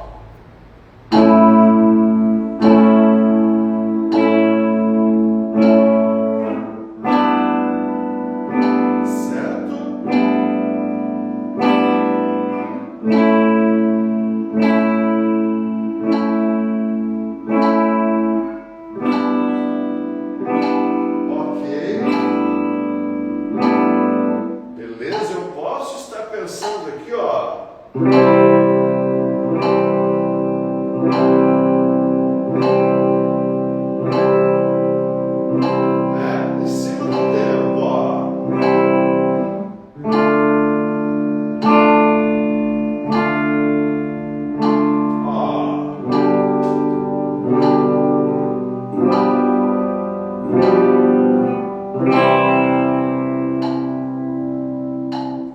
Pensando aqui, ó. Em cima do tempo, ó.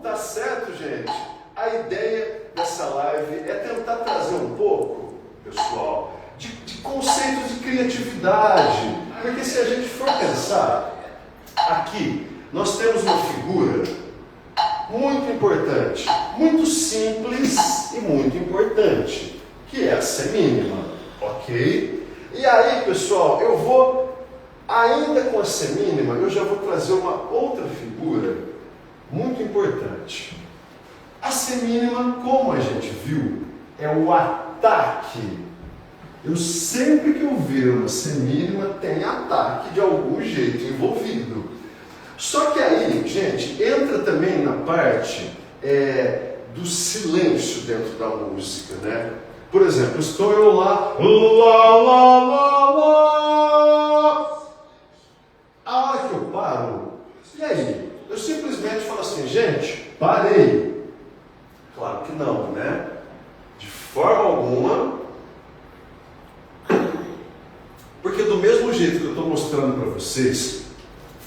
Tá certo, gente? A ideia dessa live é tentar trazer um pouco, pessoal, de conceitos de criatividade. Porque se a gente for pensar, aqui nós temos uma figura muito importante, muito simples e muito importante, que é a semínima, ok? E aí, pessoal, eu vou, ainda com a semínima, eu já vou trazer uma outra figura muito importante. A semínima, como a gente viu, é o ataque. Eu sempre que eu ver uma semínima, tem ataque de algum jeito envolvido. Só que aí, gente, entra também na parte do silêncio dentro da música, né? Por exemplo, estou eu lá, lá, lá, lá, lá. A hora que eu paro, e aí? Eu simplesmente falo assim, gente, parei. Claro que não, né? De forma alguma. Porque do mesmo jeito que eu estou mostrando para vocês,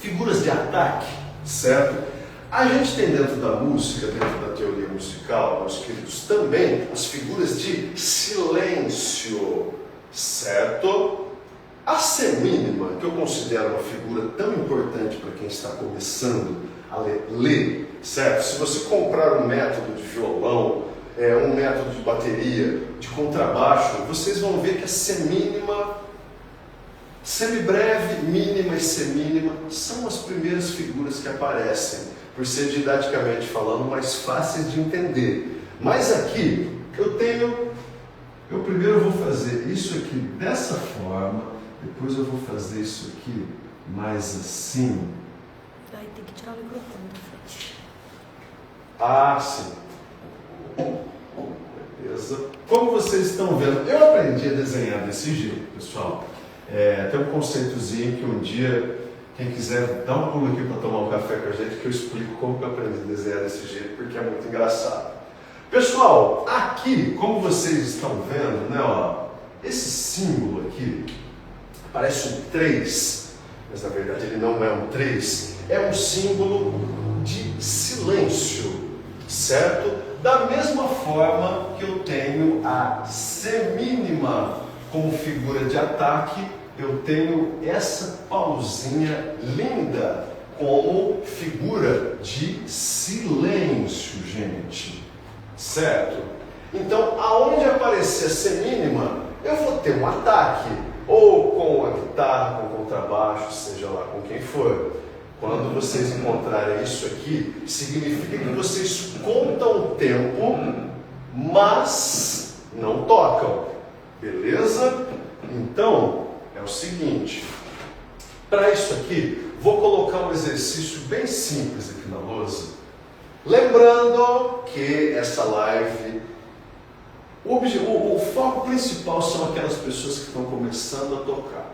figuras de ataque, certo? A gente tem dentro da música, dentro da teoria musical, meus queridos, também as figuras de silêncio, certo? A semínima, que eu considero uma figura tão importante para quem está começando a ler, certo? Se você comprar um método de violão, um método de bateria, de contrabaixo, vocês vão ver que a semínima, semibreve, mínima e semínima são as primeiras figuras que aparecem, por ser didaticamente falando mais fáceis de entender. Mas aqui eu primeiro vou fazer isso aqui dessa forma, depois eu vou fazer isso aqui mais assim. Vai ter que tirar o microfone da frente. Ah, sim. Beleza. Como vocês estão vendo, eu aprendi a desenhar desse jeito, pessoal. Tem um conceitozinho que um dia, quem quiser, dá um pulo aqui para tomar um café com a gente, que eu explico como que eu aprendi a desenhar desse jeito, porque é muito engraçado. Pessoal, aqui, como vocês estão vendo, né, ó, esse símbolo aqui parece um 3, mas na verdade ele não é um 3, é um símbolo de silêncio, certo? Da mesma forma que eu tenho a semínima como figura de ataque, eu tenho essa pauzinha linda como figura de silêncio, gente. Certo? Então, aonde aparecer a semínima, eu vou ter um ataque, ou com a guitarra, com o contrabaixo, seja lá com quem for. Quando vocês encontrarem isso aqui, significa que vocês contam o tempo, mas não tocam. Beleza? Então, é o seguinte, para isso aqui, vou colocar um exercício bem simples aqui na lousa. Lembrando que essa live, o foco principal são aquelas pessoas que estão começando a tocar.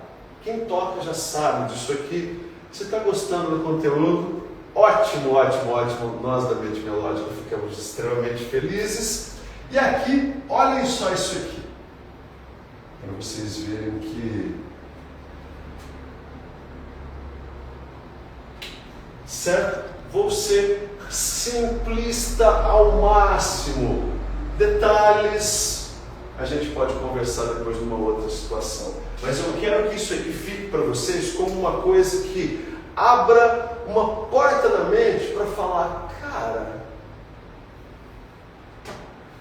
Quem toca já sabe disso aqui. Você está gostando do conteúdo? Ótimo, ótimo, ótimo. Nós da Mente Melódica ficamos extremamente felizes. E aqui, olhem só isso aqui. Para vocês verem que... Certo? Vou ser simplista ao máximo. Detalhes a gente pode conversar depois numa outra situação. Mas eu quero que isso aqui fique para vocês como uma coisa que abra uma porta na mente para falar, cara,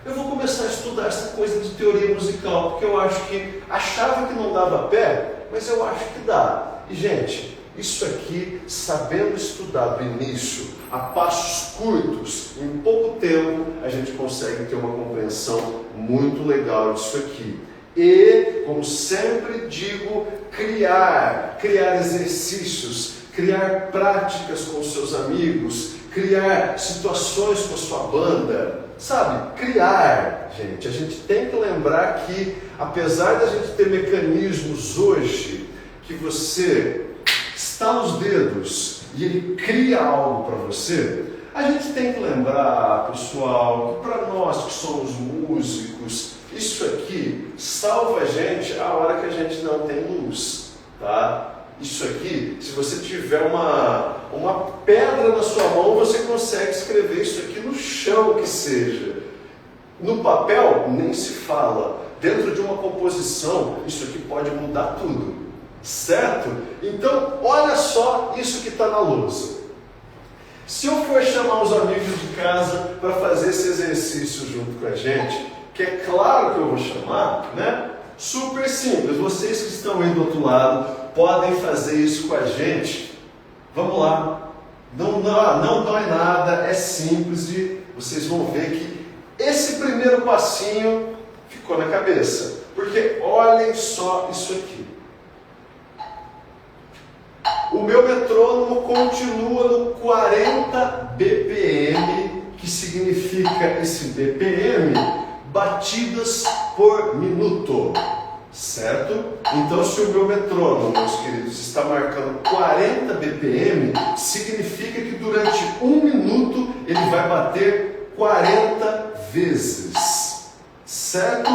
eu vou começar a estudar essa coisa de teoria musical, porque eu acho que achava que não dava pé, mas eu acho que dá. E gente, isso aqui, sabendo estudar do início, a passos curtos, em pouco tempo, a gente consegue ter uma compreensão muito legal disso aqui. E, como sempre digo, criar exercícios, criar práticas com seus amigos, criar situações com a sua banda, sabe? Criar, gente. A gente tem que lembrar que, apesar da gente ter mecanismos hoje, que você estala os dedos e ele cria algo para você, a gente tem que lembrar, pessoal, que para nós que somos músicos, isso aqui salva a gente a hora que a gente não tem luz, tá? Isso aqui, se você tiver uma pedra na sua mão, você consegue escrever isso aqui no chão que seja. No papel, nem se fala. Dentro de uma composição, isso aqui pode mudar tudo. Certo? Então, olha só isso que está na lousa. Se eu for chamar os amigos de casa para fazer esse exercício junto com a gente, que é claro que eu vou chamar, né? Super simples. Vocês que estão aí do outro lado podem fazer isso com a gente. Vamos lá. Não dói nada, é simples e vocês vão ver que esse primeiro passinho ficou na cabeça. Porque olhem só isso aqui. O meu metrônomo continua no 40 BPM, que significa esse BPM, batidas por minuto, certo? Então, se o meu metrônomo, meus queridos, está marcando 40 BPM, significa que durante 1 minuto ele vai bater 40 vezes, certo?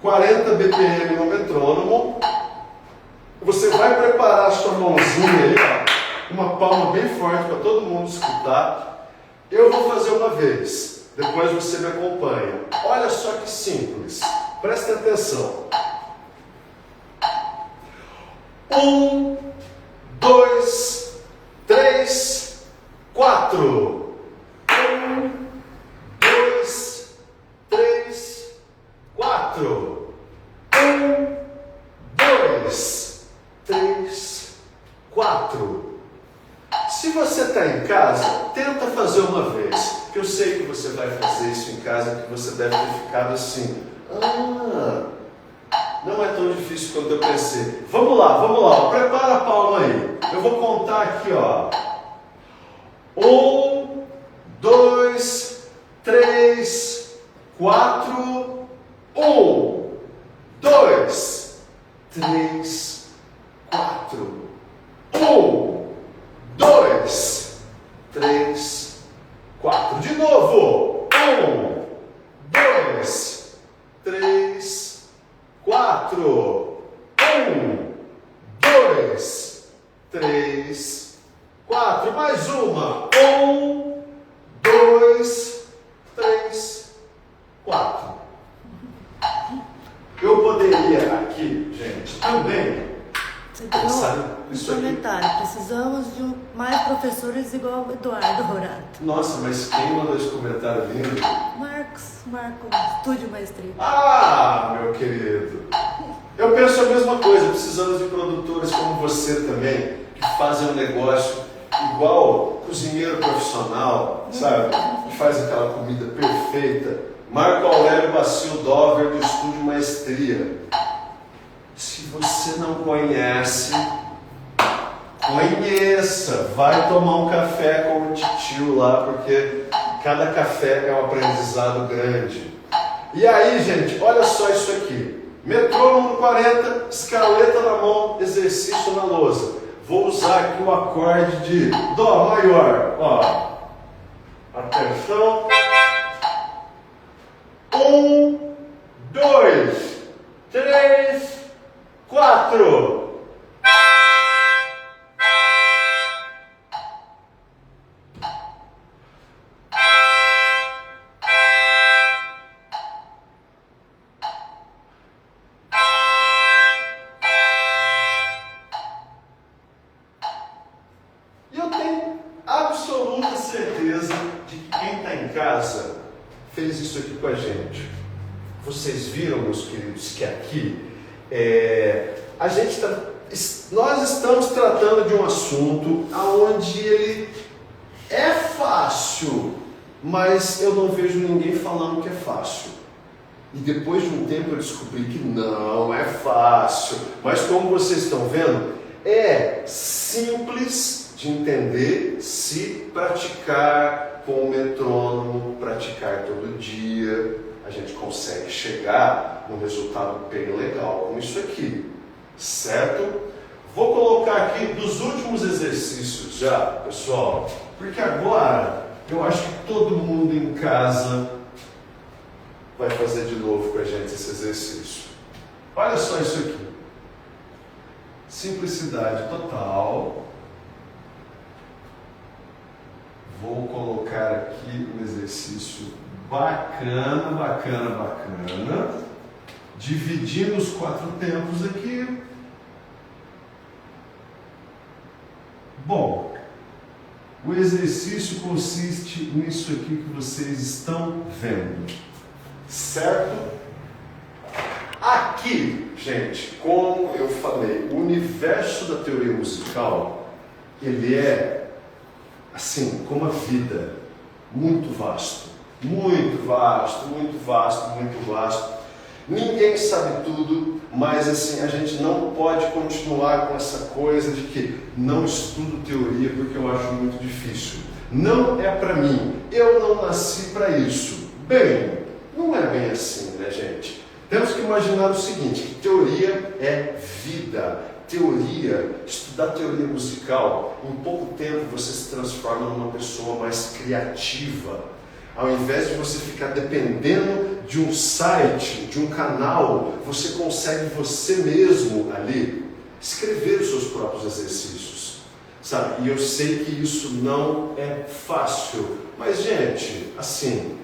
40 BPM no metrônomo. Você vai preparar a sua mãozinha aí, ó, uma palma bem forte para todo mundo escutar. Eu vou fazer uma vez, depois você me acompanha. Olha só que simples, presta atenção. 1, 2, 3, 4. 1, 2, 3, 4. 1, 2, 3, 4. Se você está em casa, tenta fazer uma vez. Que eu sei que você vai fazer isso em casa, que você deve ter ficado assim. Não é tão difícil quanto eu pensei. Vamos lá. Prepara a palma aí. Eu vou contar aqui, ó. 1, 2, 3, 4. 1, 2, 3, 4. 1, 2, 3, 4. De novo. 1, 2, 3, 4. 1, 2, 3, 4. Mais uma. 1, 2, 3, 4. Eu poderia aqui, gente, também Você pensar deu isso um aqui. comentário. Precisamos de mais professores igual o Eduardo Rorato. Nossa, mas quem mandou esse comentário lindo? Marco, Estúdio Maestria. Ah, meu querido. Eu penso a mesma coisa. Precisamos de produtores como você também, que fazem um negócio igual cozinheiro profissional, sabe? Que faz aquela comida perfeita. Marco Aurélio Bacil Dover, do Estúdio Maestria. Se você não conhece, conheça. Vai tomar um café com o titio lá, porque cada café é um aprendizado grande. E aí, gente, olha só isso aqui. Metrônomo 40, escaleta na mão, exercício na lousa. Vou usar aqui o acorde de Dó maior. Ó. Atenção. 1, 2, 3, 4. E eu tenho absoluta certeza de que quem está em casa fez isso aqui com a gente. Vocês viram, meus queridos, que aqui nós estamos tratando de um assunto onde ele é fácil, mas eu não vejo ninguém falando que é fácil. E depois de um tempo eu descobri que não é fácil. Mas como vocês estão vendo, é simples de entender se praticar com o metrônomo, praticar todo dia. A gente consegue chegar num resultado bem legal com isso aqui, certo? Vou colocar aqui dos últimos exercícios já, pessoal, porque agora eu acho que todo mundo em casa vai fazer de novo com a gente esse exercício. Olha só isso aqui. Simplicidade total. Vou colocar aqui um exercício bacana, bacana, bacana. Dividindo os 4 tempos aqui. Bom, o exercício consiste nisso aqui que vocês estão vendo. Certo? Aqui, gente, como eu falei, o universo da teoria musical, ele é assim, como a vida, muito vasto. Muito vasto, muito vasto, muito vasto. Ninguém sabe tudo, mas assim, a gente não pode continuar com essa coisa de que não estudo teoria porque eu acho muito difícil. Não é para mim, eu não nasci para isso. Bem, não é bem assim, né, gente? Temos que imaginar o seguinte, que teoria é vida. Teoria, estudar teoria musical, em pouco tempo você se transforma numa pessoa mais criativa. Ao invés de você ficar dependendo de um site, de um canal, você consegue você mesmo ali escrever os seus próprios exercícios, sabe? E eu sei que isso não é fácil, mas gente, assim,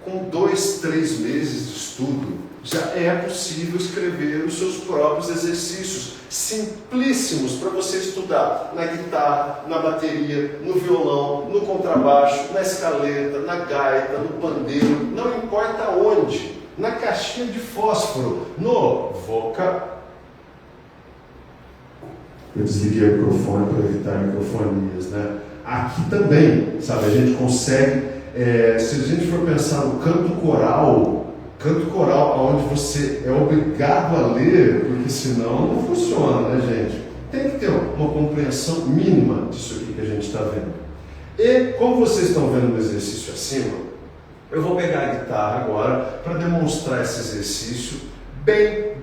com 2, 3 meses de estudo, já é possível escrever os seus próprios exercícios simplíssimos para você estudar na guitarra, na bateria, no violão, no contrabaixo, na escaleta, na gaita, no pandeiro, não importa onde, na caixinha de fósforo, no voca. Eu desliguei o microfone para evitar microfonias, né? Aqui também, sabe, a gente consegue, se a gente for pensar no canto coral, onde você é obrigado a ler, porque senão não funciona, né, gente? Tem que ter uma compreensão mínima disso aqui que a gente está vendo. E, como vocês estão vendo no exercício acima, eu vou pegar a guitarra agora para demonstrar esse exercício bem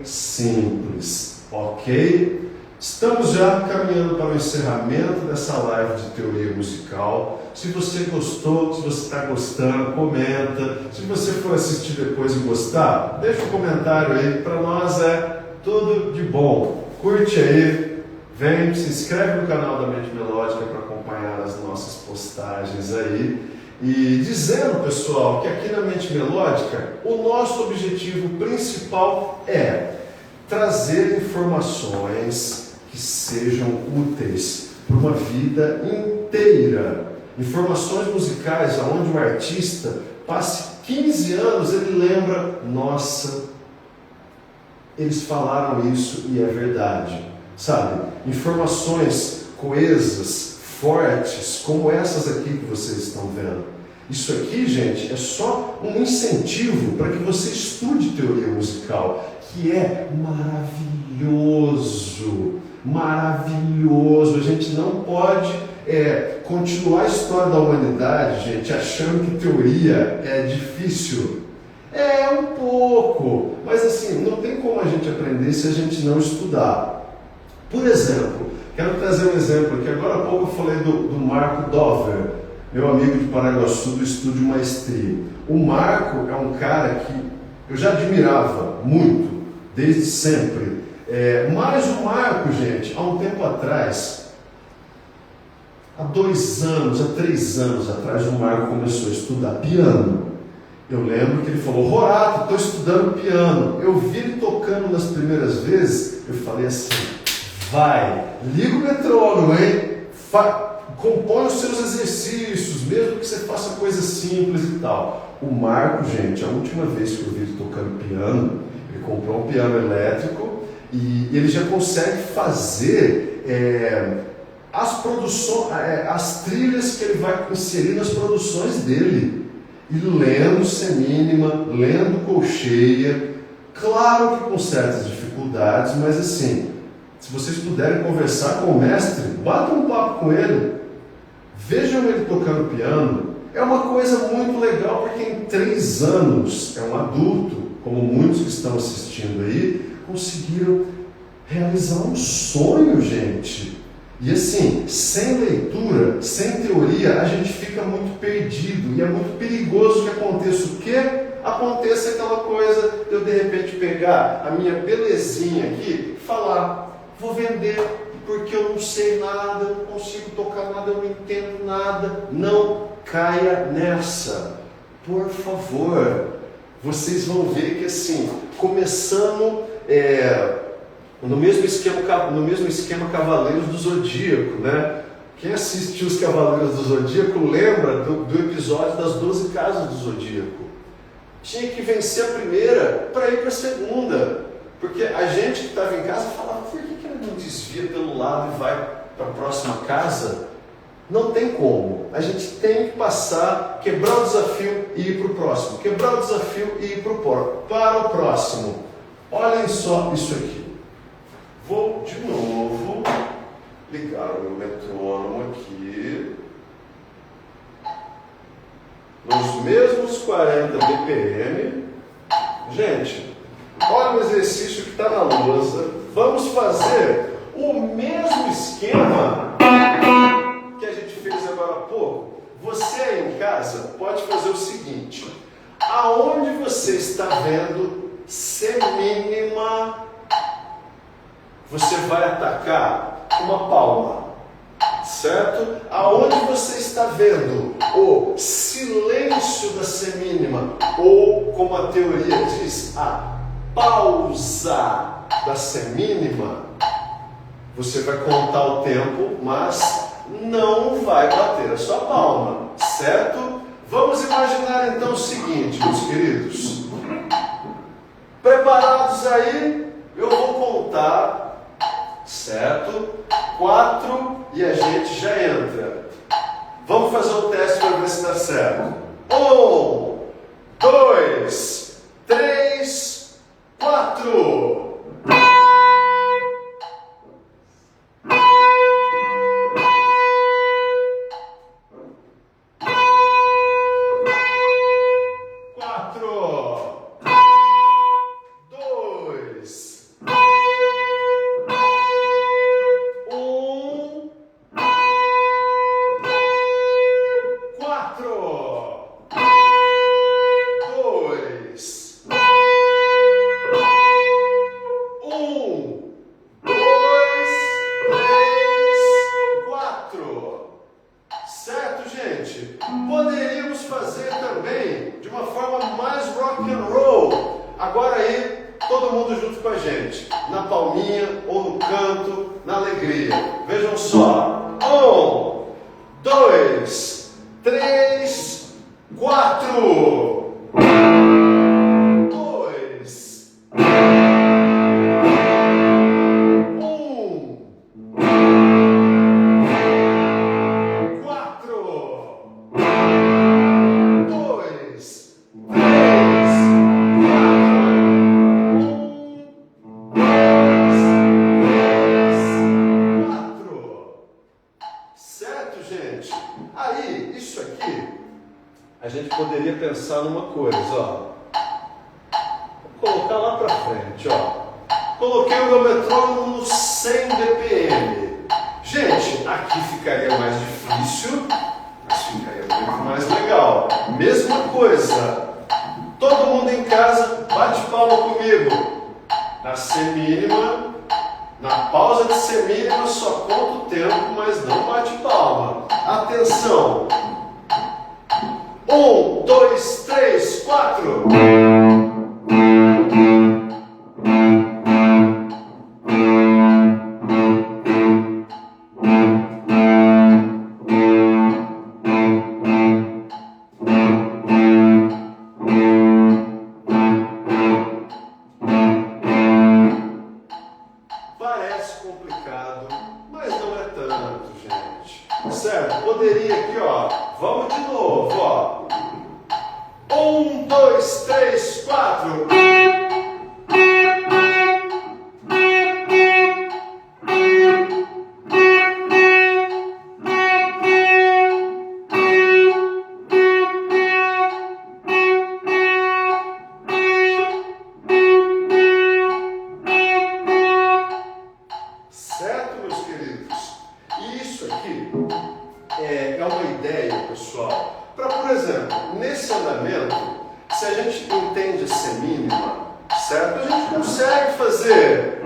simples, ok? Estamos já caminhando para o encerramento dessa live de teoria musical. Se você gostou, se você está gostando, comenta. Se você for assistir depois e gostar, deixa um comentário aí. Para nós é tudo de bom. Curte aí, vem, se inscreve no canal da Mente Melódica para acompanhar as nossas postagens aí. E dizendo, pessoal, que aqui na Mente Melódica, o nosso objetivo principal é trazer informações que sejam úteis para uma vida inteira. Informações musicais onde o artista passe 15 anos, ele lembra, nossa, eles falaram isso e é verdade. Sabe? Informações coesas, fortes, como essas aqui que vocês estão vendo. Isso aqui, gente, é só um incentivo para que você estude teoria musical, que é maravilhoso. Maravilhoso. A gente não pode continuar a história da humanidade, gente, achando que teoria é difícil. É um pouco, mas assim, não tem como a gente aprender se a gente não estudar. Por exemplo, quero trazer um exemplo aqui. Agora há pouco eu falei do Marco Dover, meu amigo de Paraguaçu do Estúdio Maestria. O Marco é um cara que eu já admirava muito, desde sempre. Mas o Marco, gente, há um tempo atrás, há 2 anos, há 3 anos atrás, o Marco começou a estudar piano. Eu lembro que ele falou, Rorato, estou estudando piano. Eu vi ele tocando nas primeiras vezes, eu falei assim, vai, liga o metrônomo, hein? Compõe os seus exercícios, mesmo que você faça coisas simples e tal. O Marco, gente, a última vez que eu vi ele tocando piano, ele comprou um piano elétrico e ele já consegue fazer as produções, as trilhas que ele vai inserir nas produções dele. E lendo semínima, lendo colcheia, claro que com certas dificuldades, mas assim, se vocês puderem conversar com o mestre, batam um papo com ele, vejam ele tocando piano. É uma coisa muito legal, porque em 3 anos, é um adulto, como muitos que estão assistindo aí, conseguiram realizar um sonho, gente. E assim, sem leitura, sem teoria, a gente fica muito perdido. E é muito perigoso que aconteça o quê? Aconteça aquela coisa de eu de repente pegar a minha belezinha aqui e falar, vou vender porque eu não sei nada, eu não consigo tocar nada, eu não entendo nada. Não caia nessa. Por favor. Vocês vão ver que assim, começando no mesmo esquema Cavaleiros do Zodíaco, né? Quem assistiu os Cavaleiros do Zodíaco lembra do episódio das 12 casas do Zodíaco. Tinha que vencer a primeira para ir para a segunda. Porque a gente que estava em casa falava, por que ele não desvia pelo lado e vai para a próxima casa? Não tem como. A gente tem que passar, quebrar o desafio e ir para o próximo. Quebrar o desafio e ir para o próximo. Olhem só isso aqui. Vou de novo ligar o meu metrônomo aqui. Nos mesmos 40 BPM. Gente, olha o exercício que está na lousa. Vamos fazer o mesmo esquema que a gente fez agora há pouco. Você aí em casa pode fazer o seguinte. Aonde você está vendo semínima, você vai atacar uma palma, certo? Aonde você está vendo o silêncio da semínima, ou como a teoria diz, a pausa da semínima, você vai contar o tempo, mas não vai bater a sua palma, certo? Vamos imaginar então o seguinte, meus queridos. Preparados aí? Eu vou contar, certo? 4 e a gente já entra. Vamos fazer um teste para ver se está certo. 1, 2, 3, 4. Dois, na palminha ou no canto, na alegria. Vejam só. 1, 2, 3, 4. 2, 1, 4, 2, 3, 4. Certo, gente? Aí, isso aqui, a gente poderia pensar numa coisa, ó. Vou colocar lá pra frente, ó. Coloquei o meu metrônomo no 100 BPM. Gente, aqui ficaria mais difícil, mas ficaria muito mais legal. Mesma coisa. Todo mundo em casa, bate palma comigo. Na semínima, na pausa de semínima só conta o tempo, mas não bate palma. Atenção. 1, 2, 3, 4. Parece complicado, mas não é tanto, gente. Certo? Poderia aqui, ó. Vamos de novo, ó. 1, 2, 3, 4. Certo, meus queridos? E isso aqui é uma ideia, pessoal, para, por exemplo, nesse andamento, se a gente entende a semínima, certo? A gente consegue fazer.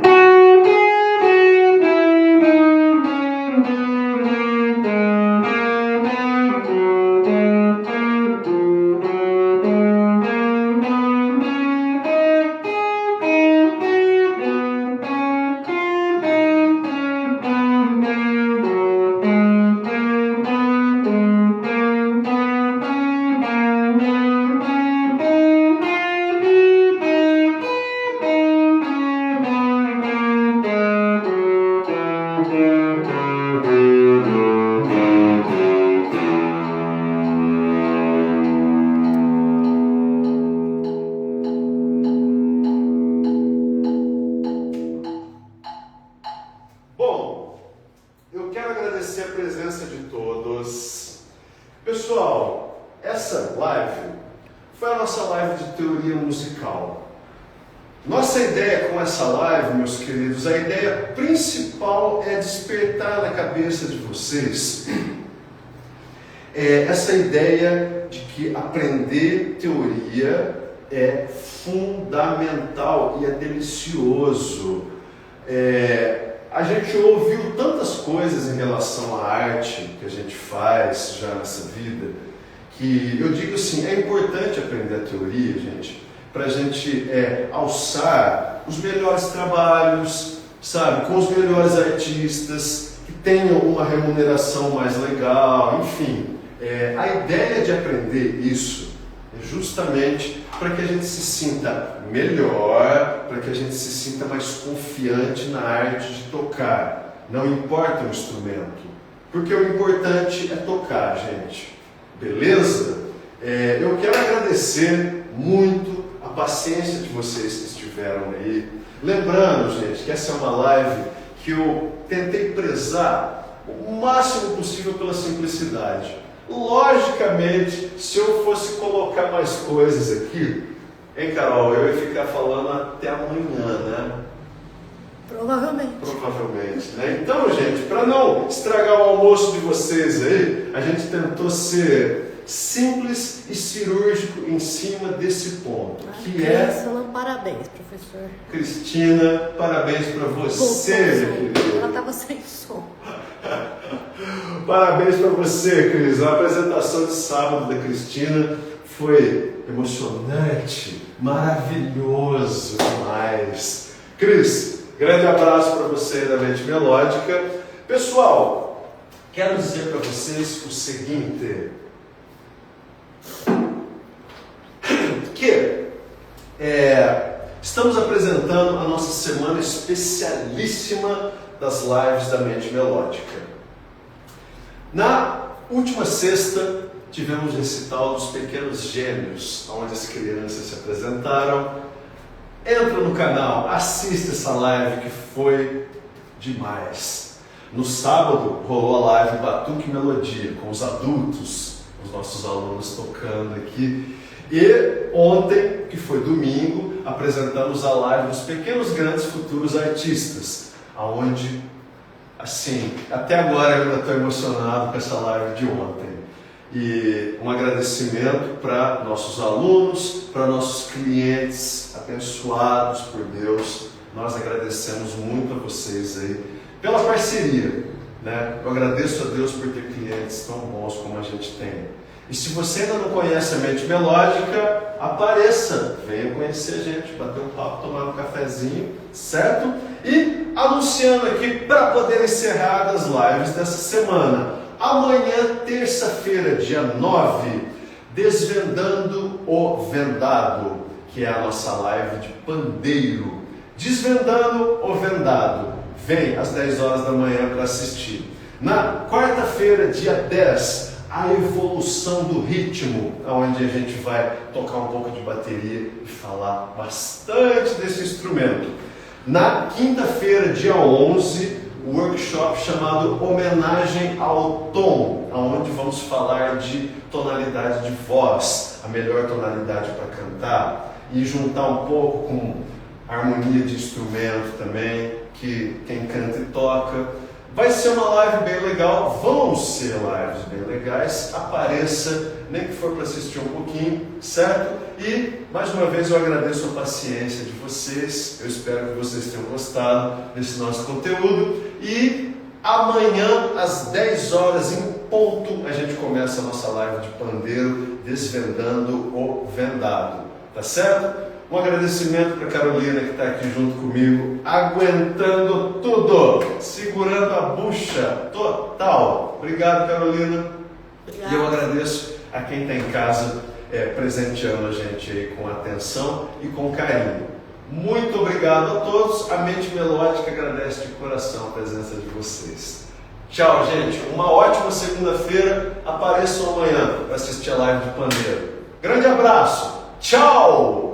Bom, eu quero agradecer a presença de todos. Pessoal, essa live foi a nossa live de teoria musical. Nossa ideia com essa live, meus queridos, a ideia principal é despertar na cabeça de vocês essa ideia de que aprender teoria é fundamental e é delicioso. A gente ouviu tantas coisas em relação à arte que a gente faz já nessa vida, que eu digo assim, é importante aprender a teoria, gente, para a gente alçar os melhores trabalhos, sabe, com os melhores artistas, que tenham uma remuneração mais legal, enfim. A ideia de aprender isso é justamente para que a gente se sinta melhor, para que a gente se sinta mais confiante na arte de tocar. Não importa o instrumento, porque o importante é tocar, gente. Beleza? Eu quero agradecer muito a paciência de vocês que estiveram aí. Lembrando, gente, que essa é uma live que eu tentei prezar o máximo possível pela simplicidade. Logicamente, se eu fosse colocar mais coisas aqui, hein, Carol, eu ia ficar falando até amanhã, né? Provavelmente. Provavelmente, né? Então, gente, para não estragar o almoço de vocês aí, a gente tentou ser simples e cirúrgico em cima desse ponto, que é... Parabéns, professor. Cristina, parabéns para você, minha querida. Ela estava sem som. Parabéns para você, Cris. A apresentação de sábado da Cristina foi emocionante, maravilhoso demais. Cris, Grande abraço para você da Mente Melódica. Pessoal, quero dizer para vocês o seguinte, que estamos apresentando a nossa semana especialíssima das lives da Mente Melódica. Na última sexta, tivemos o recital dos Pequenos Gêmeos, onde as crianças se apresentaram. Entra no canal, assista essa live que foi demais. No sábado, rolou a live Batuque Melodia, com os adultos, os nossos alunos tocando aqui. E ontem, que foi domingo, apresentamos a live dos Pequenos Grandes Futuros Artistas, onde, assim, até agora eu ainda estou emocionado com essa live de ontem. E um agradecimento para nossos alunos, para nossos clientes abençoados por Deus. Nós agradecemos muito a vocês aí pela parceria, né? Eu agradeço a Deus por ter clientes tão bons como a gente tem. E se você ainda não conhece a Mente Melódica, apareça, venha conhecer a gente, bater um papo, tomar um cafezinho, certo? E anunciando aqui para poder encerrar as lives dessa semana. Amanhã, terça-feira, dia 9, Desvendando o Vendado, que é a nossa live de pandeiro. Desvendando o Vendado. Vem às 10 horas da manhã para assistir. Na quarta-feira, dia 10, a evolução do ritmo, onde a gente vai tocar um pouco de bateria e falar bastante desse instrumento. Na quinta-feira, dia 11, o workshop chamado Homenagem ao Tom, onde vamos falar de tonalidade de voz, a melhor tonalidade para cantar, e juntar um pouco com harmonia de instrumento também, que quem canta e toca. Vai ser uma live bem legal, vão ser lives bem legais, apareça, nem que for para assistir um pouquinho, certo? E, mais uma vez, eu agradeço a paciência de vocês, eu espero que vocês tenham gostado desse nosso conteúdo, e amanhã, às 10 horas em ponto, a gente começa a nossa live de pandeiro, Desvendando o Vendado, tá certo? Um agradecimento para a Carolina que está aqui junto comigo, aguentando tudo, segurando a bucha total. Obrigado, Carolina. Obrigada. E eu agradeço a quem está em casa presenteando a gente aí com atenção e com carinho. Muito obrigado a todos. A Mente Melódica agradece de coração a presença de vocês. Tchau, gente. Uma ótima segunda-feira. Apareçam amanhã para assistir a live de pandeiro. Grande abraço. Tchau!